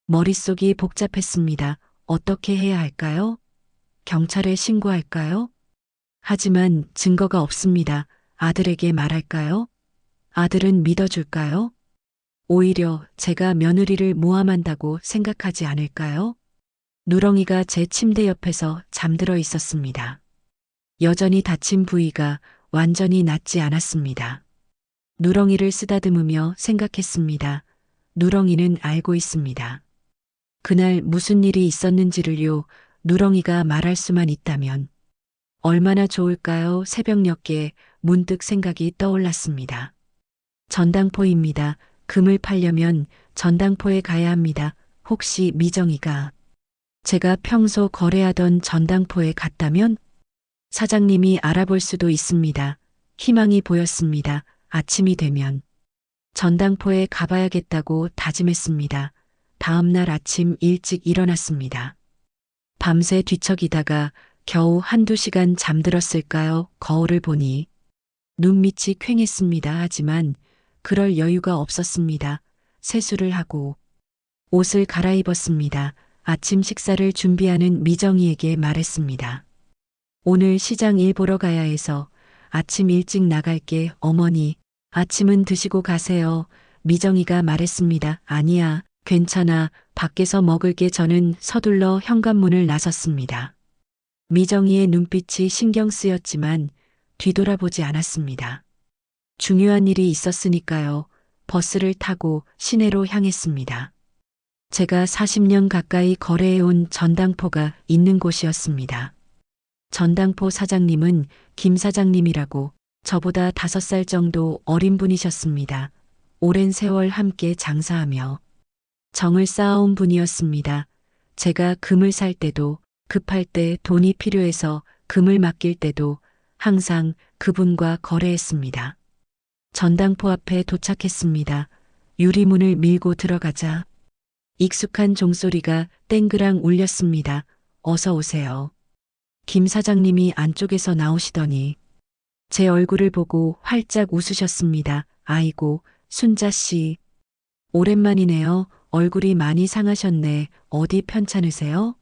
머릿속이 복잡했습니다. 어떻게 해야 할까요? 경찰에 신고할까요? 하지만 증거가 없습니다. 아들에게 말할까요? 아들은 믿어줄까요? 오히려 제가 며느리를 모함한다고 생각하지 않을까요? 누렁이가 제 침대 옆에서 잠들어 있었습니다. 여전히 다친 부위가 완전히 낫지 않았습니다. 누렁이를 쓰다듬으며 생각했습니다. 누렁이는 알고 있습니다. 그날 무슨 일이 있었는지를요, 누렁이가 말할 수만 있다면 얼마나 좋을까요? 새벽녘에 문득 생각이 떠올랐습니다. 전당포입니다. 금을 팔려면 전당포에 가야 합니다. 혹시 미정이가 제가 평소 거래하던 전당포에 갔다면 사장님이 알아볼 수도 있습니다. 희망이 보였습니다. 아침이 되면 전당포에 가봐야겠다고 다짐했습니다. 다음 날 아침 일찍 일어났습니다. 밤새 뒤척이다가 겨우 한두 시간 잠들었을까요? 거울을 보니 눈밑이 퀭했습니다. 하지만 그럴 여유가 없었습니다. 세수를 하고 옷을 갈아입었습니다. 아침 식사를 준비하는 미정이에게 말했습니다. 오늘 시장 일 보러 가야 해서 아침 일찍 나갈게. 어머니, 아침은 드시고 가세요. 미정이가 말했습니다. 아니야, 괜찮아. 밖에서 먹을게. 저는 서둘러 현관문을 나섰습니다. 미정이의 눈빛이 신경 쓰였지만 뒤돌아보지 않았습니다. 중요한 일이 있었으니까요. 버스를 타고 시내로 향했습니다. 제가 40년 가까이 거래해온 전당포가 있는 곳이었습니다. 전당포 사장님은 김 사장님이라고 저보다 5살 정도 어린 분이셨습니다. 오랜 세월 함께 장사하며 정을 쌓아온 분이었습니다. 제가 금을 살 때도 급할 때 돈이 필요해서 금을 맡길 때도 항상 그분과 거래했습니다. 전당포 앞에 도착했습니다. 유리문을 밀고 들어가자 익숙한 종소리가 땡그랑 울렸습니다. 어서 오세요. 김 사장님이 안쪽에서 나오시더니 제 얼굴을 보고 활짝 웃으셨습니다. 아이고, 순자 씨. 오랜만이네요. 얼굴이 많이 상하셨네. 어디 편찮으세요?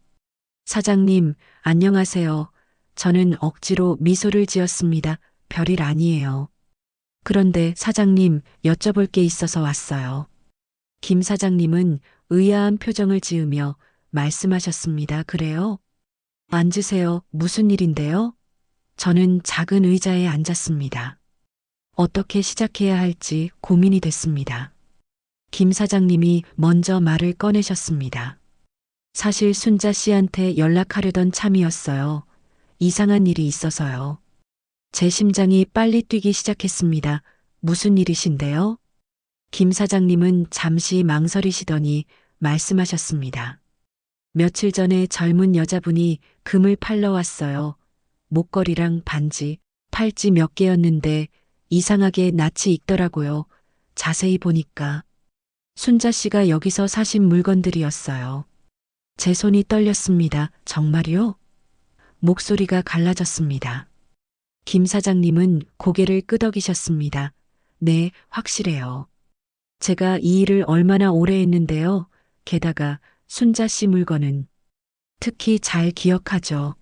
사장님, 안녕하세요. 저는 억지로 미소를 지었습니다. 별일 아니에요. 그런데 사장님, 여쭤볼 게 있어서 왔어요. 김 사장님은 의아한 표정을 지으며 말씀하셨습니다. 그래요? 앉으세요. 무슨 일인데요? 저는 작은 의자에 앉았습니다. 어떻게 시작해야 할지 고민이 됐습니다. 김 사장님이 먼저 말을 꺼내셨습니다. 사실 순자 씨한테 연락하려던 참이었어요. 이상한 일이 있어서요. 제 심장이 빨리 뛰기 시작했습니다. 무슨 일이신데요? 김 사장님은 잠시 망설이시더니 말씀하셨습니다. 며칠 전에 젊은 여자분이 금을 팔러 왔어요. 목걸이랑 반지, 팔찌 몇 개였는데 이상하게 낯이 익더라고요. 자세히 보니까 순자 씨가 여기서 사신 물건들이었어요. 제 손이 떨렸습니다. 정말요? 목소리가 갈라졌습니다. 김 사장님은 고개를 끄덕이셨습니다. 네, 확실해요. 제가 이 일을 얼마나 오래 했는데요. 게다가 순자 씨 물건은 특히 잘 기억하죠.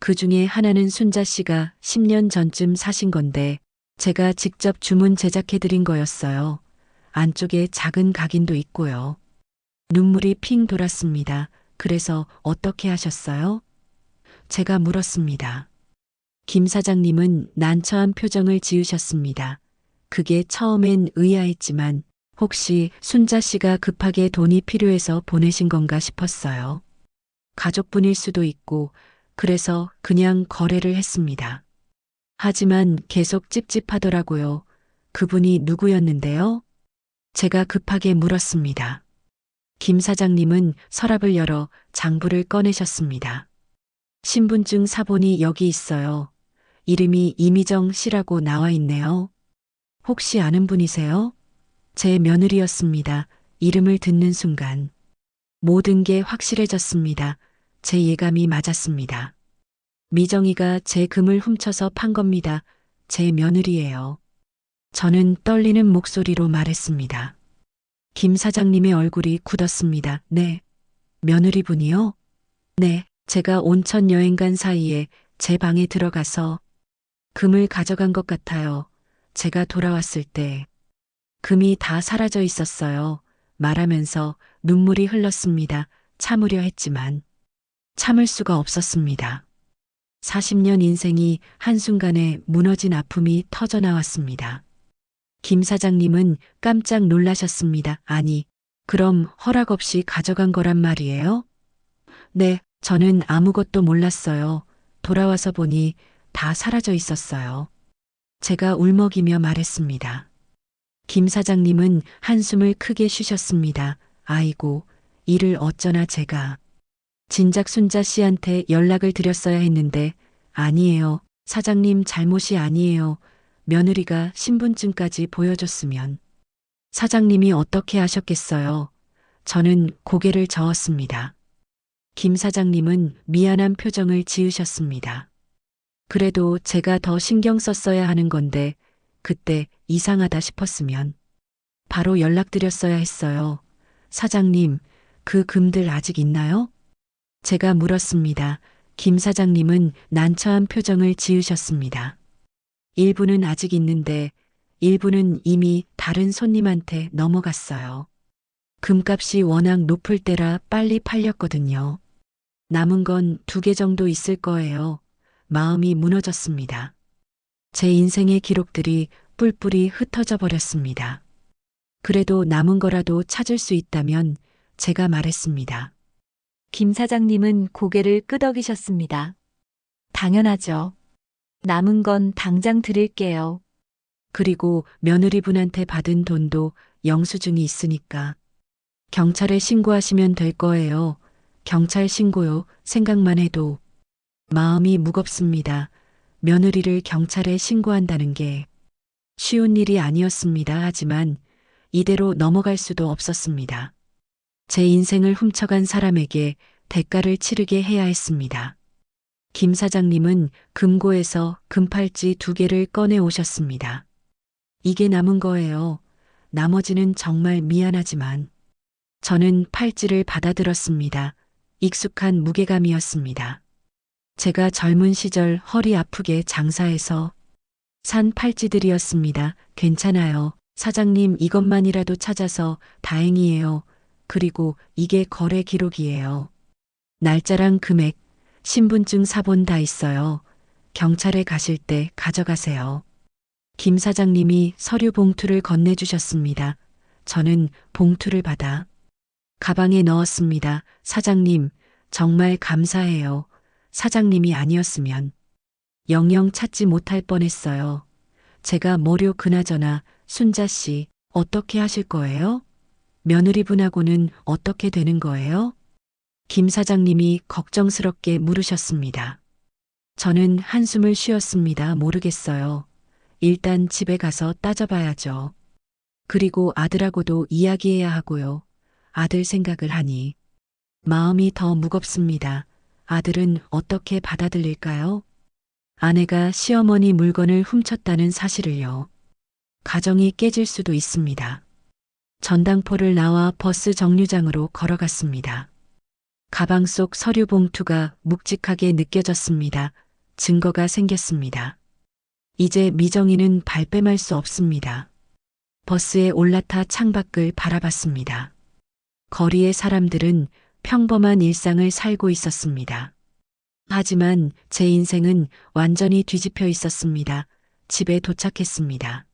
그 중에 하나는 순자 씨가 10년 전쯤 사신 건데 제가 직접 주문 제작해드린 거였어요. 안쪽에 작은 각인도 있고요. 눈물이 핑 돌았습니다. 그래서 어떻게 하셨어요? 제가 물었습니다. 김 사장님은 난처한 표정을 지으셨습니다. 그게 처음엔 의아했지만 혹시 순자 씨가 급하게 돈이 필요해서 보내신 건가 싶었어요. 가족분일 수도 있고 그래서 그냥 거래를 했습니다. 하지만 계속 찝찝하더라고요. 그분이 누구였는데요? 제가 급하게 물었습니다. 김 사장님은 서랍을 열어 장부를 꺼내셨습니다. 신분증 사본이 여기 있어요. 이름이 이미정 씨라고 나와 있네요. 혹시 아는 분이세요? 제 며느리였습니다. 이름을 듣는 순간 모든 게 확실해졌습니다. 제 예감이 맞았습니다. 미정이가 제 금을 훔쳐서 판 겁니다. 제 며느리예요. 저는 떨리는 목소리로 말했습니다. 김 사장님의 얼굴이 굳었습니다. 네. 며느리분이요? 네. 제가 온천 여행 간 사이에 제 방에 들어가서 금을 가져간 것 같아요. 제가 돌아왔을 때 금이 다 사라져 있었어요. 말하면서 눈물이 흘렀습니다. 참으려 했지만 참을 수가 없었습니다. 40년 인생이 한순간에 무너진 아픔이 터져 나왔습니다. 김 사장님은 깜짝 놀라셨습니다. 아니, 그럼 허락 없이 가져간 거란 말이에요? 네, 저는 아무것도 몰랐어요. 돌아와서 보니 다 사라져 있었어요. 제가 울먹이며 말했습니다. 김 사장님은 한숨을 크게 쉬셨습니다. 아이고, 이를 어쩌나 제가. 진작 순자 씨한테 연락을 드렸어야 했는데, 아니에요. 사장님 잘못이 아니에요. 며느리가 신분증까지 보여줬으면. 사장님이 어떻게 하셨겠어요? 저는 고개를 저었습니다. 김 사장님은 미안한 표정을 지으셨습니다. 그래도 제가 더 신경 썼어야 하는 건데, 그때 이상하다 싶었으면 바로 연락드렸어야 했어요. 사장님, 그 금들 아직 있나요? 제가 물었습니다. 김 사장님은 난처한 표정을 지으셨습니다. 일부는 아직 있는데 일부는 이미 다른 손님한테 넘어갔어요. 금값이 워낙 높을 때라 빨리 팔렸거든요. 남은 건 2개 정도 있을 거예요. 마음이 무너졌습니다. 제 인생의 기록들이 뿔뿔이 흩어져 버렸습니다. 그래도 남은 거라도 찾을 수 있다면 제가 말했습니다. 김 사장님은 고개를 끄덕이셨습니다. 당연하죠. 남은 건 당장 드릴게요. 그리고 며느리분한테 받은 돈도 영수증이 있으니까 경찰에 신고하시면 될 거예요. 경찰 신고요. 생각만 해도 마음이 무겁습니다. 며느리를 경찰에 신고한다는 게 쉬운 일이 아니었습니다. 하지만 이대로 넘어갈 수도 없었습니다. 제 인생을 훔쳐간 사람에게 대가를 치르게 해야 했습니다. 김 사장님은 금고에서 금팔찌 2개를 꺼내 오셨습니다. 이게 남은 거예요. 나머지는 정말 미안하지만. 저는 팔찌를 받아들었습니다. 익숙한 무게감이었습니다. 제가 젊은 시절 허리 아프게 장사해서 산 팔찌들이었습니다. 괜찮아요. 사장님, 이것만이라도 찾아서 다행이에요. 그리고 이게 거래 기록이에요. 날짜랑 금액, 신분증 사본 다 있어요. 경찰에 가실 때 가져가세요. 김 사장님이 서류 봉투를 건네주셨습니다. 저는 봉투를 받아 가방에 넣었습니다. 사장님, 정말 감사해요. 사장님이 아니었으면 영영 찾지 못할 뻔했어요. 제가 뭐려 그나저나 순자 씨 어떻게 하실 거예요? 며느리분하고는 어떻게 되는 거예요? 김 사장님이 걱정스럽게 물으셨습니다. 저는 한숨을 쉬었습니다. 모르겠어요. 일단 집에 가서 따져봐야죠. 그리고 아들하고도 이야기해야 하고요. 아들 생각을 하니 마음이 더 무겁습니다. 아들은 어떻게 받아들일까요? 아내가 시어머니 물건을 훔쳤다는 사실을요. 가정이 깨질 수도 있습니다. 전당포를 나와 버스 정류장으로 걸어갔습니다. 가방 속 서류 봉투가 묵직하게 느껴졌습니다. 증거가 생겼습니다. 이제 미정이는 발뺌할 수 없습니다. 버스에 올라타 창밖을 바라봤습니다. 거리의 사람들은 평범한 일상을 살고 있었습니다. 하지만 제 인생은 완전히 뒤집혀 있었습니다. 집에 도착했습니다.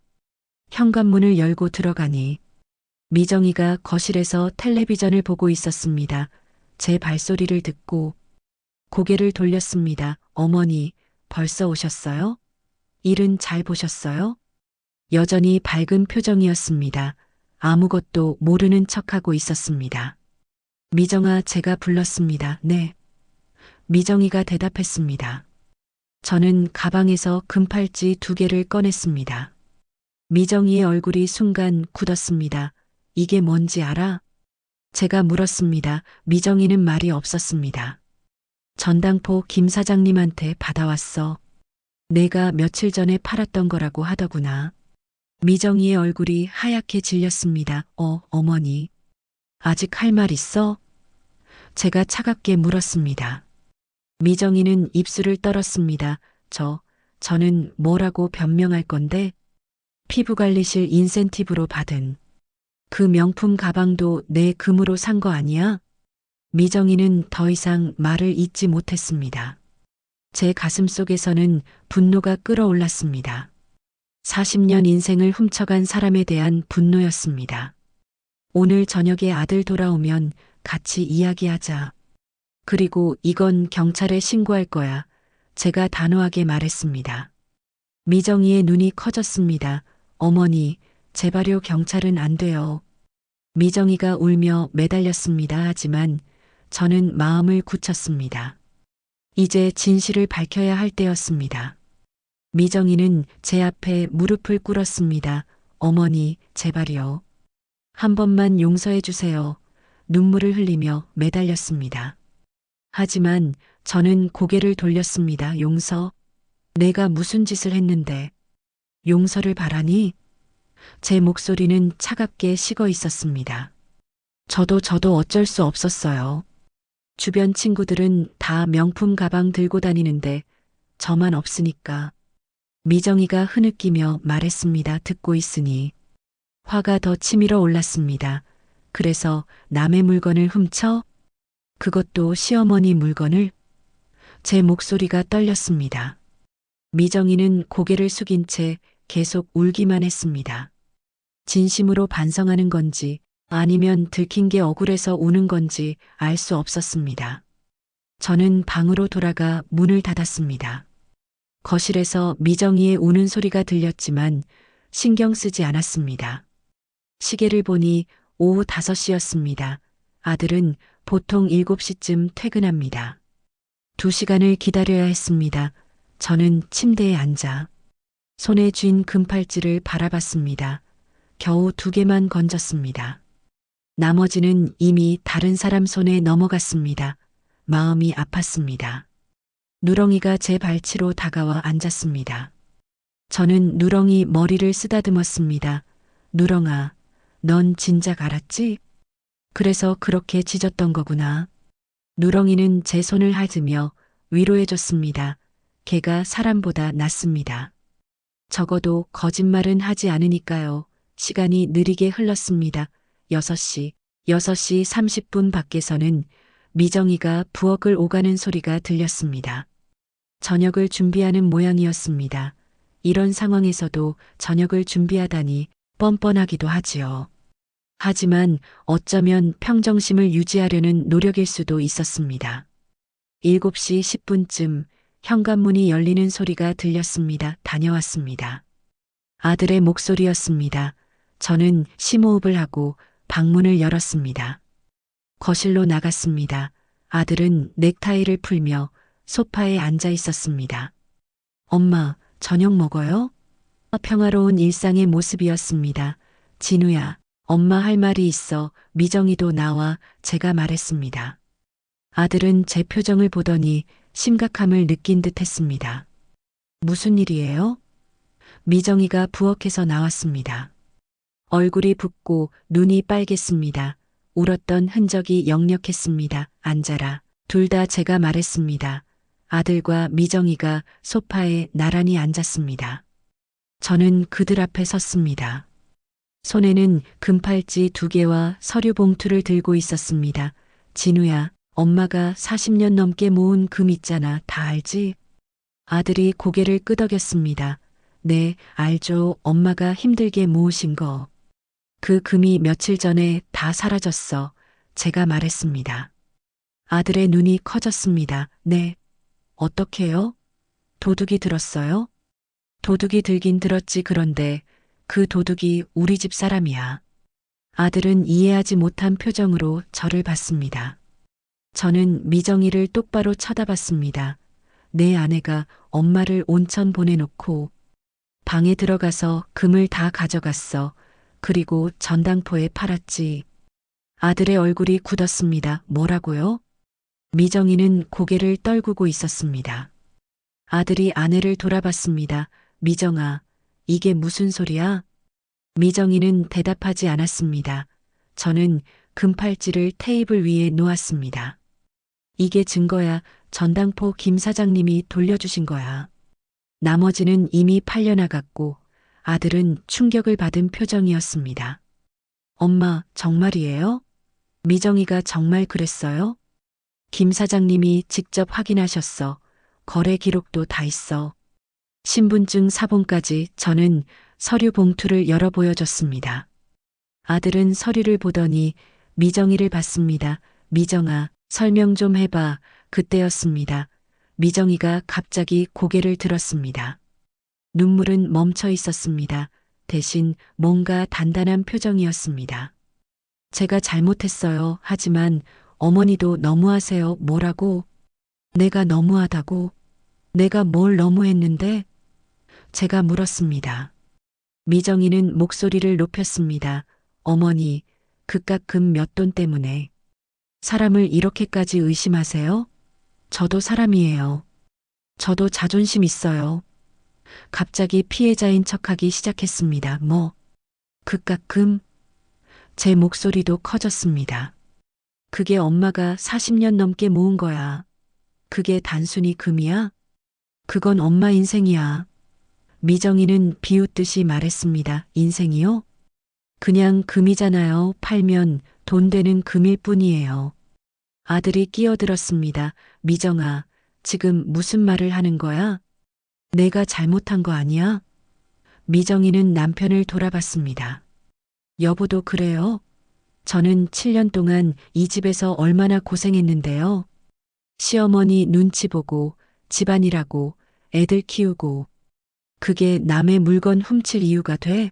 현관문을 열고 들어가니 미정이가 거실에서 텔레비전을 보고 있었습니다. 제 발소리를 듣고 고개를 돌렸습니다. 어머니, 벌써 오셨어요? 일은 잘 보셨어요? 여전히 밝은 표정이었습니다. 아무것도 모르는 척하고 있었습니다. 미정아, 제가 불렀습니다. 네. 미정이가 대답했습니다. 저는 가방에서 금팔찌 2개를 꺼냈습니다. 미정이의 얼굴이 순간 굳었습니다. 이게 뭔지 알아? 제가 물었습니다. 미정이는 말이 없었습니다. 전당포 김 사장님한테 받아왔어. 내가 며칠 전에 팔았던 거라고 하더구나. 미정이의 얼굴이 하얗게 질렸습니다. 어머니. 아직 할 말 있어? 제가 차갑게 물었습니다. 미정이는 입술을 떨었습니다. 저는 뭐라고 변명할 건데? 피부관리실 인센티브로 받은 그 명품 가방도 내 금으로 산 거 아니야? 미정이는 더 이상 말을 잇지 못했습니다. 제 가슴 속에서는 분노가 끓어올랐습니다. 40년 인생을 훔쳐간 사람에 대한 분노였습니다. 오늘 저녁에 아들 돌아오면 같이 이야기하자. 그리고 이건 경찰에 신고할 거야. 제가 단호하게 말했습니다. 미정이의 눈이 커졌습니다. 어머니, 제발요, 경찰은 안 돼요. 미정이가 울며 매달렸습니다. 하지만 저는 마음을 굳혔습니다. 이제 진실을 밝혀야 할 때였습니다. 미정이는 제 앞에 무릎을 꿇었습니다. 어머니, 제발요. 한 번만 용서해 주세요. 눈물을 흘리며 매달렸습니다. 하지만 저는 고개를 돌렸습니다. 용서? 내가 무슨 짓을 했는데 용서를 바라니? 제 목소리는 차갑게 식어 있었습니다. 저도 어쩔 수 없었어요. 주변 친구들은 다 명품 가방 들고 다니는데 저만 없으니까. 미정이가 흐느끼며 말했습니다. 듣고 있으니 화가 더 치밀어 올랐습니다. 그래서 남의 물건을 훔쳐? 그것도 시어머니 물건을? 제 목소리가 떨렸습니다. 미정이는 고개를 숙인 채 계속 울기만 했습니다. 진심으로 반성하는 건지 아니면 들킨 게 억울해서 우는 건지 알 수 없었습니다. 저는 방으로 돌아가 문을 닫았습니다. 거실에서 미정이의 우는 소리가 들렸지만 신경 쓰지 않았습니다. 시계를 보니 오후 5시였습니다. 아들은 보통 7시쯤 퇴근합니다. 2시간을 기다려야 했습니다. 저는 침대에 앉아 손에 쥔 금팔찌를 바라봤습니다. 겨우 2개만 건졌습니다. 나머지는 이미 다른 사람 손에 넘어갔습니다. 마음이 아팠습니다. 누렁이가 제 발치로 다가와 앉았습니다. 저는 누렁이 머리를 쓰다듬었습니다. 누렁아, 넌 진작 알았지? 그래서 그렇게 짖었던 거구나. 누렁이는 제 손을 하즈며 위로해줬습니다. 걔가 사람보다 낫습니다. 적어도 거짓말은 하지 않으니까요. 시간이 느리게 흘렀습니다. 6시, 6시 30분 밖에서는 미정이가 부엌을 오가는 소리가 들렸습니다. 저녁을 준비하는 모양이었습니다. 이런 상황에서도 저녁을 준비하다니 뻔뻔하기도 하지요. 하지만 어쩌면 평정심을 유지하려는 노력일 수도 있었습니다. 7시 10분쯤 현관문이 열리는 소리가 들렸습니다. 다녀왔습니다. 아들의 목소리였습니다. 저는 심호흡을 하고 방문을 열었습니다. 거실로 나갔습니다. 아들은 넥타이를 풀며 소파에 앉아 있었습니다. 엄마, 저녁 먹어요? 평화로운 일상의 모습이었습니다. 진우야, 엄마 할 말이 있어. 미정이도 나와 제가 말했습니다. 아들은 제 표정을 보더니 심각함을 느낀 듯 했습니다. 무슨 일이에요? 미정이가 부엌에서 나왔습니다. 얼굴이 붓고 눈이 빨갰습니다. 울었던 흔적이 역력했습니다. 앉아라. 둘 다 제가 말했습니다. 아들과 미정이가 소파에 나란히 앉았습니다. 저는 그들 앞에 섰습니다. 손에는 금팔찌 2개와 서류 봉투를 들고 있었습니다. 진우야, 엄마가 40년 넘게 모은 금 있잖아. 다 알지? 아들이 고개를 끄덕였습니다. 네, 알죠. 엄마가 힘들게 모으신 거. 그 금이 며칠 전에 다 사라졌어. 제가 말했습니다. 아들의 눈이 커졌습니다. 네. 어떻게요? 도둑이 들었어요? 도둑이 들긴 들었지. 그런데 그 도둑이 우리 집 사람이야. 아들은 이해하지 못한 표정으로 저를 봤습니다. 저는 미정이를 똑바로 쳐다봤습니다. 내 아내가 엄마를 온천 보내놓고 방에 들어가서 금을 다 가져갔어. 그리고 전당포에 팔았지. 아들의 얼굴이 굳었습니다. 뭐라고요? 미정이는 고개를 떨구고 있었습니다. 아들이 아내를 돌아봤습니다. 미정아, 이게 무슨 소리야? 미정이는 대답하지 않았습니다. 저는 금팔찌를 테이블 위에 놓았습니다. 이게 증거야. 전당포 김 사장님이 돌려주신 거야. 나머지는 이미 팔려나갔고 아들은 충격을 받은 표정이었습니다. 엄마, 정말이에요? 미정이가 정말 그랬어요? 김 사장님이 직접 확인하셨어. 거래 기록도 다 있어. 신분증 사본까지. 저는 서류 봉투를 열어 보여줬습니다. 아들은 서류를 보더니 미정이를 봤습니다. 미정아, 설명 좀 해봐. 그때였습니다. 미정이가 갑자기 고개를 들었습니다. 눈물은 멈춰 있었습니다. 대신 뭔가 단단한 표정이었습니다. 제가 잘못했어요. 하지만 어머니도 너무하세요. 뭐라고? 내가 너무하다고? 내가 뭘 너무했는데? 제가 물었습니다. 미정이는 목소리를 높였습니다. 어머니, 그깟 금 몇 돈 때문에 사람을 이렇게까지 의심하세요? 저도 사람이에요. 저도 자존심 있어요. 갑자기 피해자인 척하기 시작했습니다. 뭐, 그깟 금? 제 목소리도 커졌습니다. 그게 엄마가 40년 넘게 모은 거야. 그게 단순히 금이야? 그건 엄마 인생이야. 미정이는 비웃듯이 말했습니다. 인생이요? 그냥 금이잖아요. 팔면 돈 되는 금일 뿐이에요. 아들이 끼어들었습니다. 미정아, 지금 무슨 말을 하는 거야? 내가 잘못한 거 아니야? 미정이는 남편을 돌아봤습니다. 여보도 그래요? 저는 7년 동안 이 집에서 얼마나 고생했는데요. 시어머니 눈치 보고 집안일하고 애들 키우고 그게 남의 물건 훔칠 이유가 돼?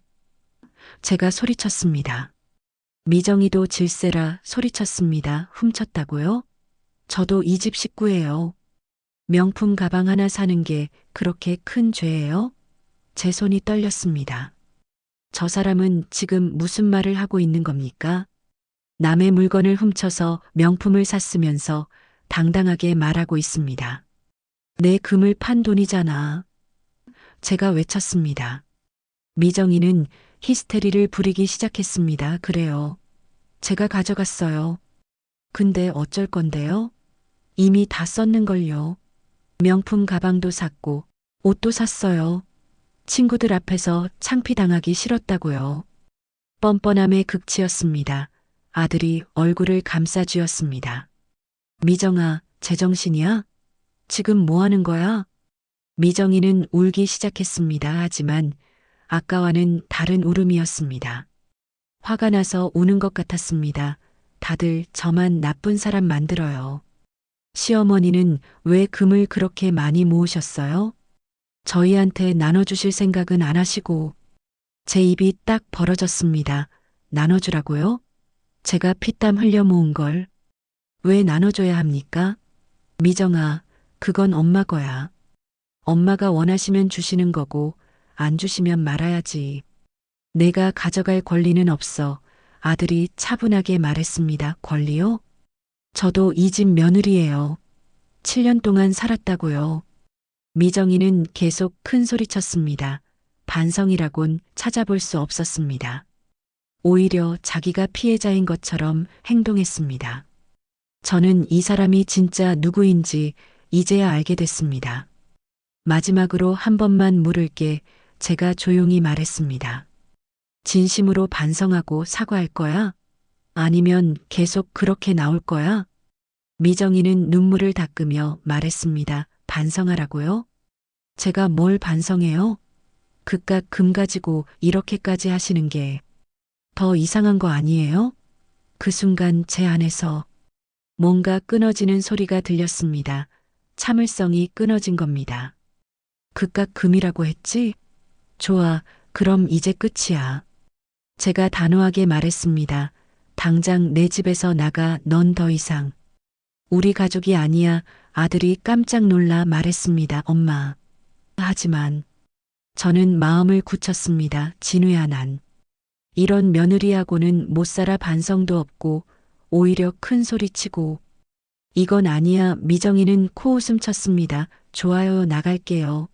제가 소리쳤습니다. 미정이도 질세라 소리쳤습니다. 훔쳤다고요? 저도 이 집 식구예요. 명품 가방 하나 사는 게 그렇게 큰 죄예요? 제 손이 떨렸습니다. 저 사람은 지금 무슨 말을 하고 있는 겁니까? 남의 물건을 훔쳐서 명품을 샀으면서 당당하게 말하고 있습니다. 내 금을 판 돈이잖아. 제가 외쳤습니다. 미정이는 히스테리를 부리기 시작했습니다. 그래요. 제가 가져갔어요. 근데 어쩔 건데요? 이미 다 썼는걸요. 명품 가방도 샀고 옷도 샀어요. 친구들 앞에서 창피당하기 싫었다고요. 뻔뻔함의 극치였습니다. 아들이 얼굴을 감싸쥐었습니다. 미정아, 제정신이야? 지금 뭐 하는 거야? 미정이는 울기 시작했습니다. 하지만 아까와는 다른 울음이었습니다. 화가 나서 우는 것 같았습니다. 다들 저만 나쁜 사람 만들어요. 시어머니는 왜 금을 그렇게 많이 모으셨어요? 저희한테 나눠주실 생각은 안 하시고. 제 입이 딱 벌어졌습니다. 나눠주라고요? 제가 피땀 흘려 모은 걸. 왜 나눠줘야 합니까? 미정아, 그건 엄마 거야. 엄마가 원하시면 주시는 거고 안 주시면 말아야지. 내가 가져갈 권리는 없어. 아들이 차분하게 말했습니다. 권리요? 저도 이 집 며느리예요. 7년 동안 살았다고요. 미정이는 계속 큰 소리쳤습니다. 반성이라곤 찾아볼 수 없었습니다. 오히려 자기가 피해자인 것처럼 행동했습니다. 저는 이 사람이 진짜 누구인지 이제야 알게 됐습니다. 마지막으로 한 번만 물을게. 제가 조용히 말했습니다. 진심으로 반성하고 사과할 거야? 아니면 계속 그렇게 나올 거야? 미정이는 눈물을 닦으며 말했습니다. 반성하라고요? 제가 뭘 반성해요? 그깟 금 가지고 이렇게까지 하시는 게 더 이상한 거 아니에요? 그 순간 제 안에서 뭔가 끊어지는 소리가 들렸습니다. 참을성이 끊어진 겁니다. 그깟 금이라고 했지? 좋아, 그럼 이제 끝이야. 제가 단호하게 말했습니다. 당장 내 집에서 나가. 넌 더 이상 우리 가족이 아니야. 아들이 깜짝 놀라 말했습니다. 엄마. 하지만 저는 마음을 굳혔습니다. 진우야, 난 이런 며느리하고는 못 살아. 반성도 없고 오히려 큰 소리치고. 이건 아니야. 미정이는 코웃음 쳤습니다. 좋아요, 나갈게요.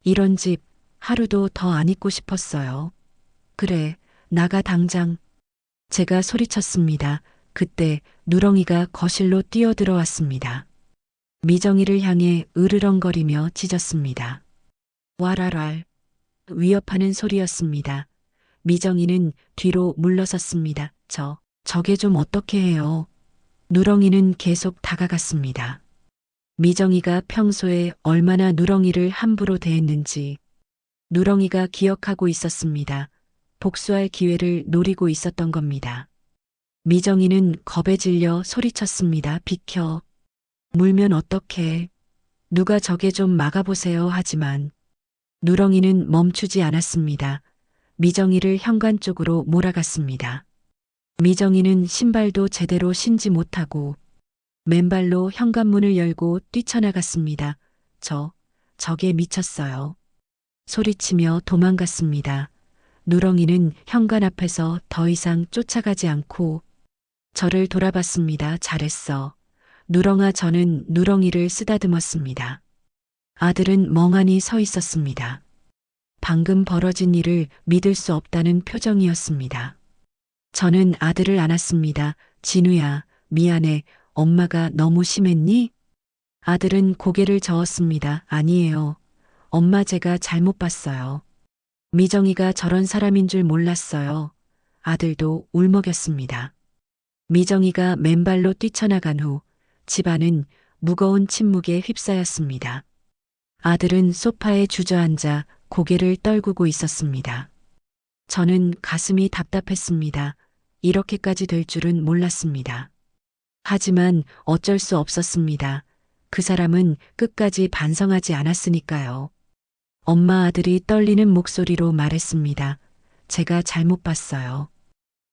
이런 집 하루도 더 안 있고 싶었어요. 그래, 나가 당장. 제가 소리쳤습니다. 그때 누렁이가 거실로 뛰어들어왔습니다. 미정이를 향해 으르렁거리며 짖었습니다. 와랄랄. 위협하는 소리였습니다. 미정이는 뒤로 물러섰습니다. 저게 좀 어떻게 해요? 누렁이는 계속 다가갔습니다. 미정이가 평소에 얼마나 누렁이를 함부로 대했는지 누렁이가 기억하고 있었습니다. 복수할 기회를 노리고 있었던 겁니다. 미정이는 겁에 질려 소리쳤습니다. 비켜. 물면 어떡해. 누가 저게 좀 막아보세요. 하지만 누렁이는 멈추지 않았습니다. 미정이를 현관 쪽으로 몰아갔습니다. 미정이는 신발도 제대로 신지 못하고 맨발로 현관문을 열고 뛰쳐나갔습니다. 저게 미쳤어요. 소리치며 도망갔습니다. 누렁이는 현관 앞에서 더 이상 쫓아가지 않고 저를 돌아봤습니다. 잘했어. 누렁아. 저는 누렁이를 쓰다듬었습니다. 아들은 멍하니 서 있었습니다. 방금 벌어진 일을 믿을 수 없다는 표정이었습니다. 저는 아들을 안았습니다. 진우야, 미안해. 엄마가 너무 심했니? 아들은 고개를 저었습니다. 아니에요. 엄마, 제가 잘못 봤어요. 미정이가 저런 사람인 줄 몰랐어요. 아들도 울먹였습니다. 미정이가 맨발로 뛰쳐나간 후 집안은 무거운 침묵에 휩싸였습니다. 아들은 소파에 주저앉아 고개를 떨구고 있었습니다. 저는 가슴이 답답했습니다. 이렇게까지 될 줄은 몰랐습니다. 하지만 어쩔 수 없었습니다. 그 사람은 끝까지 반성하지 않았으니까요. 엄마. 아들이 떨리는 목소리로 말했습니다. 제가 잘못 봤어요.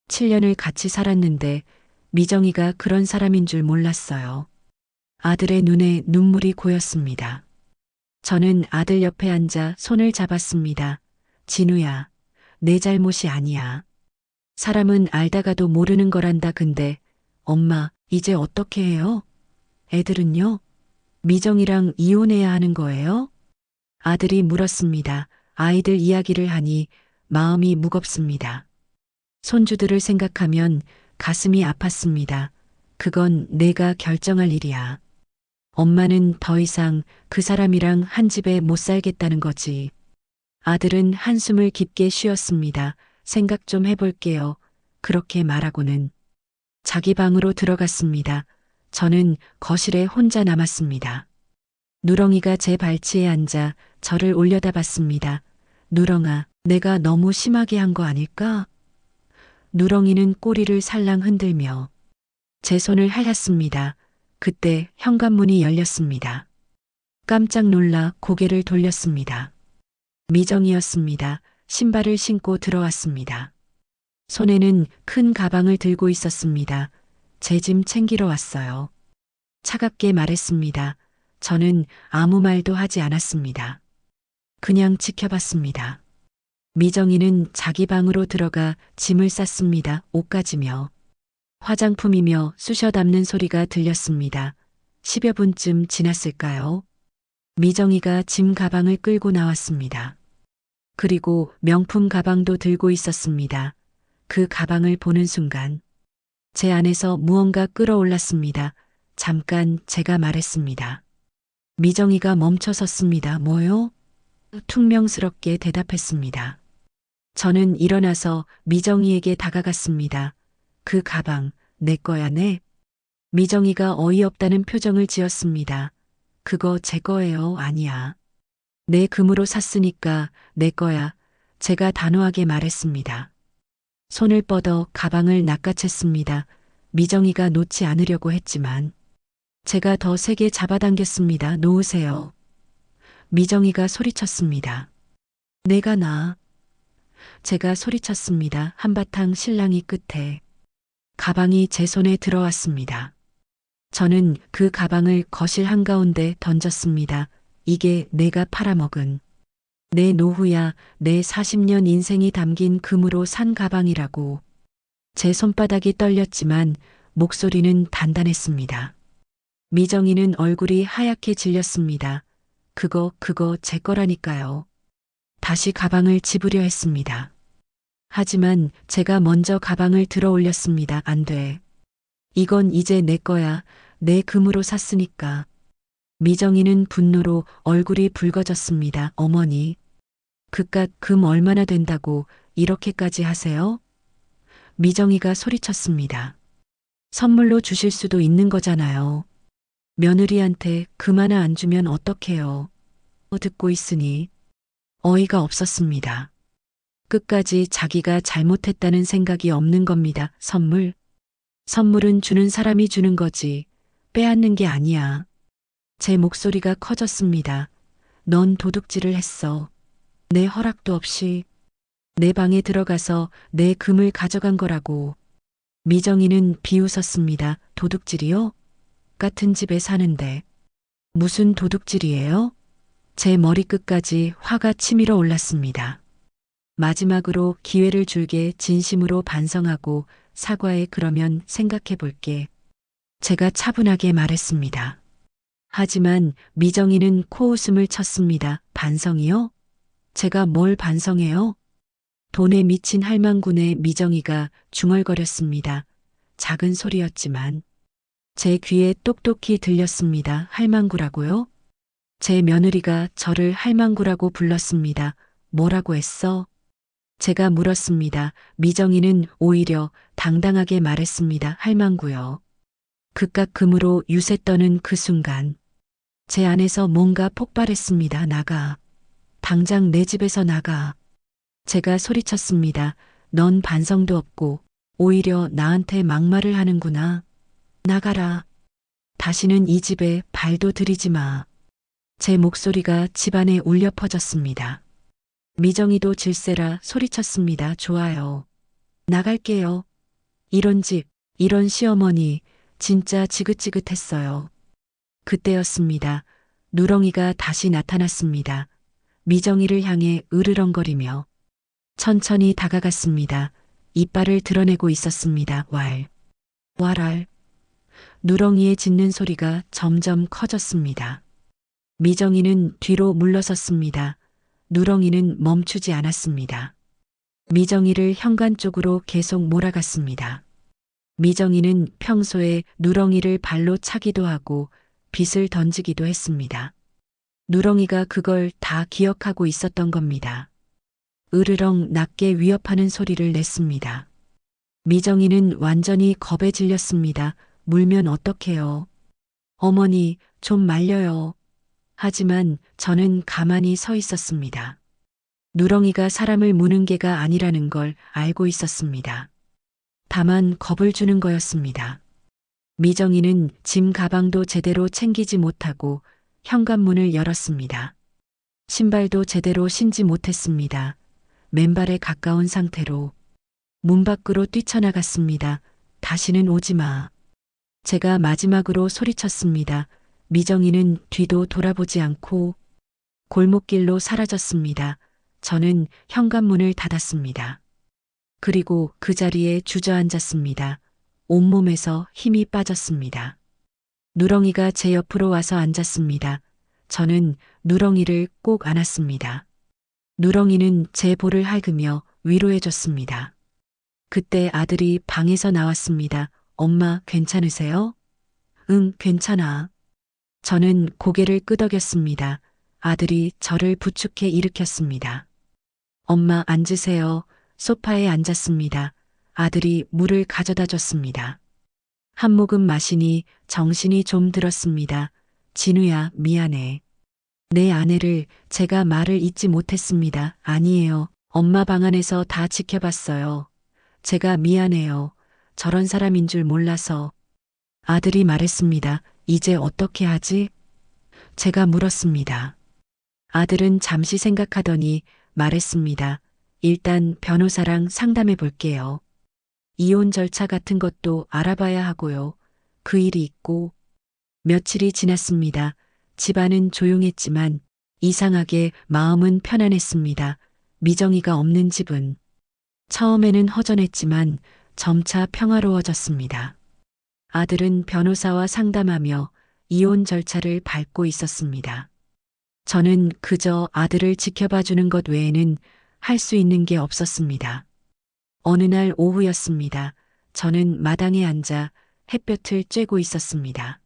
7년을 같이 살았는데 미정이가 그런 사람인 줄 몰랐어요. 아들의 눈에 눈물이 고였습니다. 저는 아들 옆에 앉아 손을 잡았습니다. 진우야, 내 잘못이 아니야. 사람은 알다가도 모르는 거란다. 근데 엄마, 이제 어떻게 해요? 애들은요? 미정이랑 이혼해야 하는 거예요? 아들이 물었습니다. 아이들 이야기를 하니 마음이 무겁습니다. 손주들을 생각하면 가슴이 아팠습니다. 그건 내가 결정할 일이야. 엄마는 더 이상 그 사람이랑 한 집에 못 살겠다는 거지. 아들은 한숨을 깊게 쉬었습니다. 생각 좀 해볼게요. 그렇게 말하고는 자기 방으로 들어갔습니다. 저는 거실에 혼자 남았습니다. 누렁이가 제 발치에 앉아 저를 올려다봤습니다. 누렁아, 내가 너무 심하게 한 거 아닐까? 누렁이는 꼬리를 살랑 흔들며 제 손을 핥았습니다. 그때 현관문이 열렸습니다. 깜짝 놀라 고개를 돌렸습니다. 미정이었습니다. 신발을 신고 들어왔습니다. 손에는 큰 가방을 들고 있었습니다. 제 짐 챙기러 왔어요. 차갑게 말했습니다. 저는 아무 말도 하지 않았습니다. 그냥 지켜봤습니다. 미정이는 자기 방으로 들어가 짐을 쌌습니다. 옷가지며 화장품이며 쑤셔 담는 소리가 들렸습니다. 10여 분쯤 지났을까요? 미정이가 짐 가방을 끌고 나왔습니다. 그리고 명품 가방도 들고 있었습니다. 그 가방을 보는 순간 제 안에서 무언가 끌어올랐습니다. 잠깐 제가 말했습니다. 미정이가 멈춰 섰습니다. 뭐요? 퉁명스럽게 대답했습니다. 저는 일어나서 미정이에게 다가갔습니다. 그 가방, 내 거야, 네? 미정이가 어이없다는 표정을 지었습니다. 그거 제 거예요, 아니야. 내 금으로 샀으니까 내 거야. 제가 단호하게 말했습니다. 손을 뻗어 가방을 낚아챘습니다. 미정이가 놓지 않으려고 했지만 제가 더 세게 잡아당겼습니다. 놓으세요. 미정이가 소리쳤습니다. 내가 나. 제가 소리쳤습니다. 한바탕 실랑이 끝에 가방이 제 손에 들어왔습니다. 저는 그 가방을 거실 한가운데 던졌습니다. 이게 내가 팔아먹은 내 노후야, 내 40년 인생이 담긴 금으로 산 가방이라고. 제 손바닥이 떨렸지만 목소리는 단단했습니다. 미정이는 얼굴이 하얗게 질렸습니다. 그거 제 거라니까요. 다시 가방을 집으려 했습니다. 하지만 제가 먼저 가방을 들어 올렸습니다. 안 돼. 이건 이제 내 거야. 내 금으로 샀으니까. 미정이는 분노로 얼굴이 붉어졌습니다. 어머니, 그깟 금 얼마나 된다고 이렇게까지 하세요? 미정이가 소리쳤습니다. 선물로 주실 수도 있는 거잖아요. 며느리한테 금 하나 안 주면 어떡해요? 듣고 있으니 어이가 없었습니다. 끝까지 자기가 잘못했다는 생각이 없는 겁니다. 선물은 주는 사람이 주는 거지 빼앗는 게 아니야. 제 목소리가 커졌습니다. 넌 도둑질을 했어. 내 허락도 없이 내 방에 들어가서 내 금을 가져간 거라고. 미정이는 비웃었습니다. 도둑질이요? 같은 집에 사는데 무슨 도둑질이에요? 제 머리끝까지 화가 치밀어 올랐습니다. 마지막으로 기회를 줄게 진심으로 반성하고 사과해. 그러면 생각해 볼게. 제가 차분하게 말했습니다. 하지만 미정이는 코웃음을 쳤습니다. 반성이요? 제가 뭘 반성해요? 돈에 미친 할망구네. 미정이가 중얼거렸습니다. 작은 소리였지만 제 귀에 똑똑히 들렸습니다. 할망구라고요? 제 며느리가 저를 할망구라고 불렀습니다. 뭐라고 했어? 제가 물었습니다. 미정이는 오히려 당당하게 말했습니다. 할망구요. 그깟 금으로 유세 떠는 그 순간 제 안에서 뭔가 폭발했습니다. 나가. 당장 내 집에서 나가. 제가 소리쳤습니다. 넌 반성도 없고 오히려 나한테 막말을 하는구나. 나가라. 다시는 이 집에 발도 들이지 마. 제 목소리가 집안에 울려 퍼졌습니다. 미정이도 질세라 소리쳤습니다. 좋아요. 나갈게요. 이런 집, 이런 시어머니 진짜 지긋지긋했어요. 그때였습니다. 누렁이가 다시 나타났습니다. 미정이를 향해 으르렁거리며 천천히 다가갔습니다. 이빨을 드러내고 있었습니다. 왈. 왈알. 누렁이의 짖는 소리가 점점 커졌습니다. 미정이는 뒤로 물러섰습니다. 누렁이는 멈추지 않았습니다. 미정이를 현관 쪽으로 계속 몰아갔습니다. 미정이는 평소에 누렁이를 발로 차기도 하고 빗을 던지기도 했습니다. 누렁이가 그걸 다 기억하고 있었던 겁니다. 으르렁 낮게 위협하는 소리를 냈습니다. 미정이는 완전히 겁에 질렸습니다. 물면 어떡해요. 어머니, 좀 말려요. 하지만 저는 가만히 서 있었습니다. 누렁이가 사람을 무는 개가 아니라는 걸 알고 있었습니다. 다만 겁을 주는 거였습니다. 미정이는 짐 가방도 제대로 챙기지 못하고 현관문을 열었습니다. 신발도 제대로 신지 못했습니다. 맨발에 가까운 상태로 문 밖으로 뛰쳐나갔습니다. 다시는 오지 마. 제가 마지막으로 소리쳤습니다. 미정이는 뒤도 돌아보지 않고 골목길로 사라졌습니다. 저는 현관문을 닫았습니다. 그리고 그 자리에 주저앉았습니다. 온몸에서 힘이 빠졌습니다. 누렁이가 제 옆으로 와서 앉았습니다. 저는 누렁이를 꼭 안았습니다. 누렁이는 제 볼을 핥으며 위로해줬습니다. 그때 아들이 방에서 나왔습니다. 엄마, 괜찮으세요? 응, 괜찮아. 저는 고개를 끄덕였습니다. 아들이 저를 부축해 일으켰습니다. 엄마, 앉으세요. 소파에 앉았습니다. 아들이 물을 가져다 줬습니다. 한 모금 마시니 정신이 좀 들었습니다. 진우야, 미안해. 내 아내를 제가 말을 잇지 못했습니다. 아니에요. 엄마 방 안에서 다 지켜봤어요. 제가 미안해요. 저런 사람인 줄 몰라서. 아들이 말했습니다. 이제 어떻게 하지? 제가 물었습니다. 아들은 잠시 생각하더니 말했습니다. 일단 변호사랑 상담해 볼게요. 이혼 절차 같은 것도 알아봐야 하고요. 그 일이 있고. 며칠이 지났습니다. 집안은 조용했지만 이상하게 마음은 편안했습니다. 미정이가 없는 집은 처음에는 허전했지만 점차 평화로워졌습니다. 아들은 변호사와 상담하며 이혼 절차를 밟고 있었습니다. 저는 그저 아들을 지켜봐 주는 것 외에는 할 수 있는 게 없었습니다. 어느 날 오후였습니다. 저는 마당에 앉아 햇볕을 쬐고 있었습니다.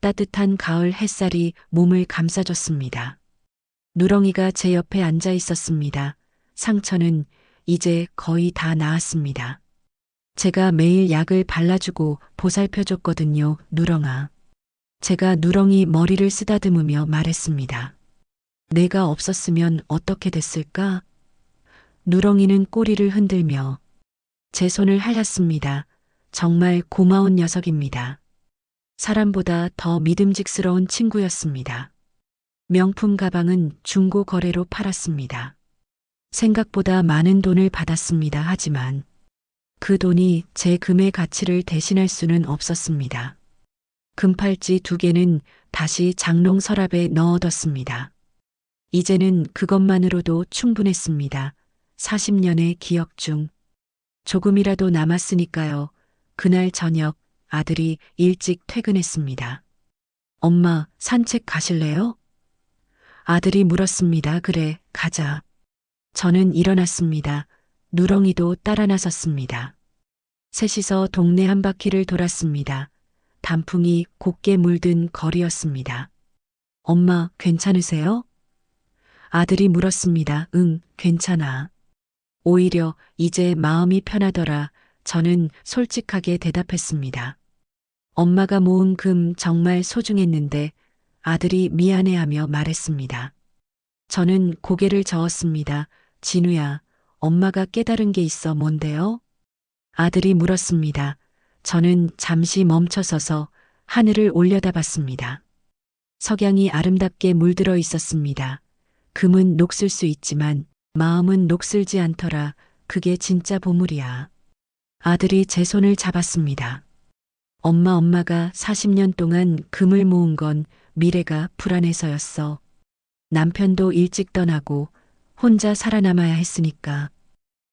따뜻한 가을 햇살이 몸을 감싸줬습니다. 누렁이가 제 옆에 앉아 있었습니다. 상처는 이제 거의 다 나았습니다. 제가 매일 약을 발라주고 보살펴줬거든요, 누렁아. 제가 누렁이 머리를 쓰다듬으며 말했습니다. 내가 없었으면 어떻게 됐을까? 누렁이는 꼬리를 흔들며 제 손을 핥았습니다. 정말 고마운 녀석입니다. 사람보다 더 믿음직스러운 친구였습니다. 명품 가방은 중고 거래로 팔았습니다. 생각보다 많은 돈을 받았습니다. 하지만 그 돈이 제 금의 가치를 대신할 수는 없었습니다. 금팔찌 2개는 다시 장롱 서랍에 넣어뒀습니다. 이제는 그것만으로도 충분했습니다. 40년의 기억 중 조금이라도 남았으니까요. 그날 저녁 아들이 일찍 퇴근했습니다. 엄마, 산책 가실래요? 아들이 물었습니다. 그래, 가자. 저는 일어났습니다. 누렁이도 따라 나섰습니다. 셋이서 동네 한 바퀴를 돌았습니다. 단풍이 곱게 물든 거리였습니다. 엄마, 괜찮으세요? 아들이 물었습니다. 응, 괜찮아. 오히려 이제 마음이 편하더라. 저는 솔직하게 대답했습니다. 엄마가 모은 금 정말 소중했는데 아들이 미안해하며 말했습니다. 저는 고개를 저었습니다. 진우야, 엄마가 깨달은 게 있어. 뭔데요? 아들이 물었습니다. 저는 잠시 멈춰서서 하늘을 올려다봤습니다. 석양이 아름답게 물들어 있었습니다. 금은 녹슬 수 있지만 마음은 녹슬지 않더라. 그게 진짜 보물이야. 아들이 제 손을 잡았습니다. 엄마가 40년 동안 금을 모은 건 미래가 불안해서였어. 남편도 일찍 떠나고 혼자 살아남아야 했으니까.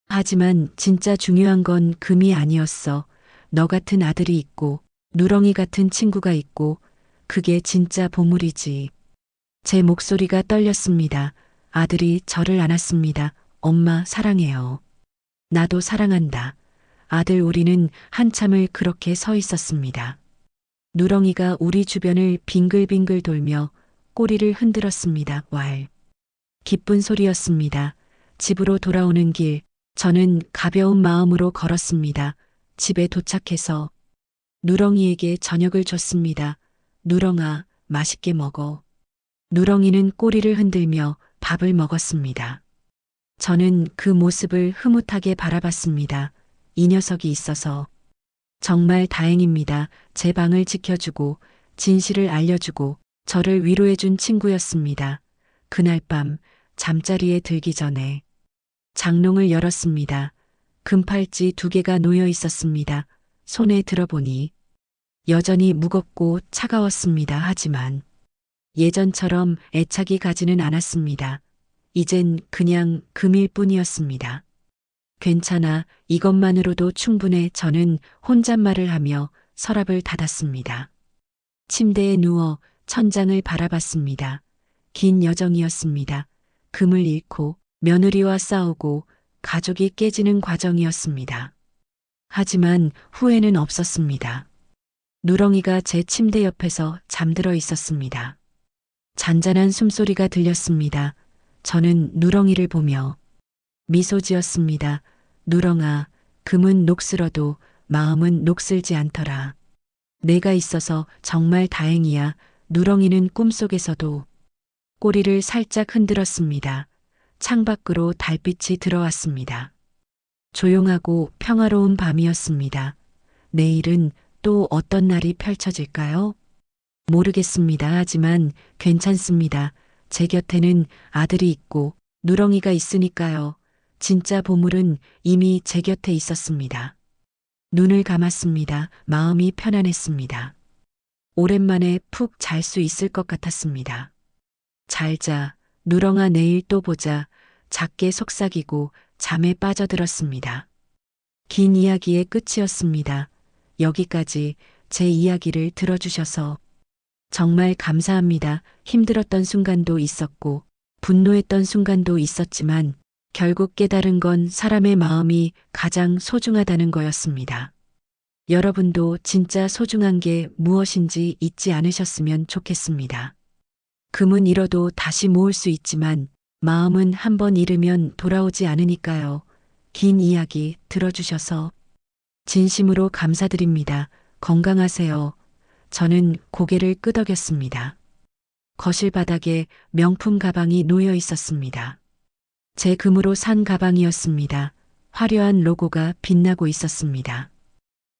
하지만 진짜 중요한 건 금이 아니었어. 너 같은 아들이 있고, 누렁이 같은 친구가 있고, 그게 진짜 보물이지. 제 목소리가 떨렸습니다. 아들이 저를 안았습니다. 엄마 사랑해요. 나도 사랑한다. 아들 우리는 한참을 그렇게 서 있었습니다. 누렁이가 우리 주변을 빙글빙글 돌며 꼬리를 흔들었습니다. 왈. 기쁜 소리였습니다. 집으로 돌아오는 길, 저는 가벼운 마음으로 걸었습니다. 집에 도착해서 누렁이에게 저녁을 줬습니다. 누렁아, 맛있게 먹어. 누렁이는 꼬리를 흔들며 밥을 먹었습니다. 저는 그 모습을 흐뭇하게 바라봤습니다. 이 녀석이 있어서 정말 다행입니다. 제 방을 지켜주고 진실을 알려주고 저를 위로해준 친구였습니다. 그날 밤 잠자리에 들기 전에 장롱을 열었습니다. 금팔찌 2개가 놓여 있었습니다. 손에 들어보니 여전히 무겁고 차가웠습니다. 하지만 예전처럼 애착이 가지는 않았습니다. 이젠 그냥 금일 뿐이었습니다. 괜찮아, 이것만으로도 충분해. 저는 혼잣말을 하며 서랍을 닫았습니다. 침대에 누워 천장을 바라봤습니다. 긴 여정이었습니다. 금을 잃고 며느리와 싸우고 가족이 깨지는 과정이었습니다. 하지만 후회는 없었습니다. 누렁이가 제 침대 옆에서 잠들어 있었습니다. 잔잔한 숨소리가 들렸습니다. 저는 누렁이를 보며 미소 지었습니다. 누렁아, 금은 녹슬어도 마음은 녹슬지 않더라. 내가 있어서 정말 다행이야. 누렁이는 꿈속에서도 꼬리를 살짝 흔들었습니다. 창밖으로 달빛이 들어왔습니다. 조용하고 평화로운 밤이었습니다. 내일은 또 어떤 날이 펼쳐질까요? 모르겠습니다. 하지만 괜찮습니다. 제 곁에는 아들이 있고 누렁이가 있으니까요. 진짜 보물은 이미 제 곁에 있었습니다. 눈을 감았습니다. 마음이 편안했습니다. 오랜만에 푹 잘 수 있을 것 같았습니다. 잘 자, 누렁아 내일 또 보자. 작게 속삭이고 잠에 빠져들었습니다. 긴 이야기의 끝이었습니다. 여기까지 제 이야기를 들어주셔서 정말 감사합니다. 힘들었던 순간도 있었고 분노했던 순간도 있었지만 결국 깨달은 건 사람의 마음이 가장 소중하다는 거였습니다. 여러분도 진짜 소중한 게 무엇인지 잊지 않으셨으면 좋겠습니다. 금은 잃어도 다시 모을 수 있지만 마음은 한번 잃으면 돌아오지 않으니까요. 긴 이야기 들어주셔서 진심으로 감사드립니다. 건강하세요. 저는 고개를 끄덕였습니다. 거실 바닥에 명품 가방이 놓여 있었습니다. 제 금으로 산 가방이었습니다. 화려한 로고가 빛나고 있었습니다.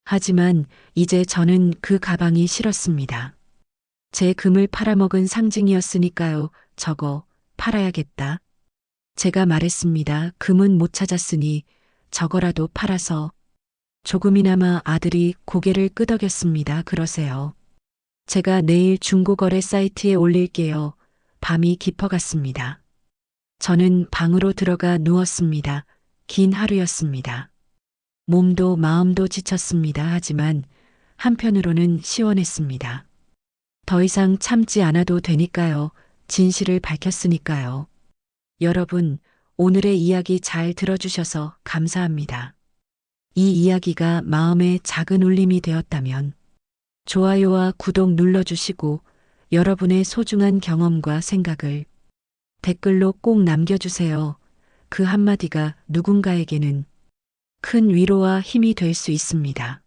하지만 이제 저는 그 가방이 싫었습니다. 제 금을 팔아먹은 상징이었으니까요. 저거 팔아야겠다. 제가 말했습니다. 금은 못 찾았으니 저거라도 팔아서 조금이나마. 아들이 고개를 끄덕였습니다. 그러세요. 제가 내일 중고거래 사이트에 올릴게요. 밤이 깊어갔습니다. 저는 방으로 들어가 누웠습니다. 긴 하루였습니다. 몸도 마음도 지쳤습니다. 하지만 한편으로는 시원했습니다. 더 이상 참지 않아도 되니까요. 진실을 밝혔으니까요. 여러분, 오늘의 이야기 잘 들어주셔서 감사합니다. 이 이야기가 마음에 작은 울림이 되었다면 좋아요와 구독 눌러주시고 여러분의 소중한 경험과 생각을 댓글로 꼭 남겨주세요. 그 한마디가 누군가에게는 큰 위로와 힘이 될 수 있습니다.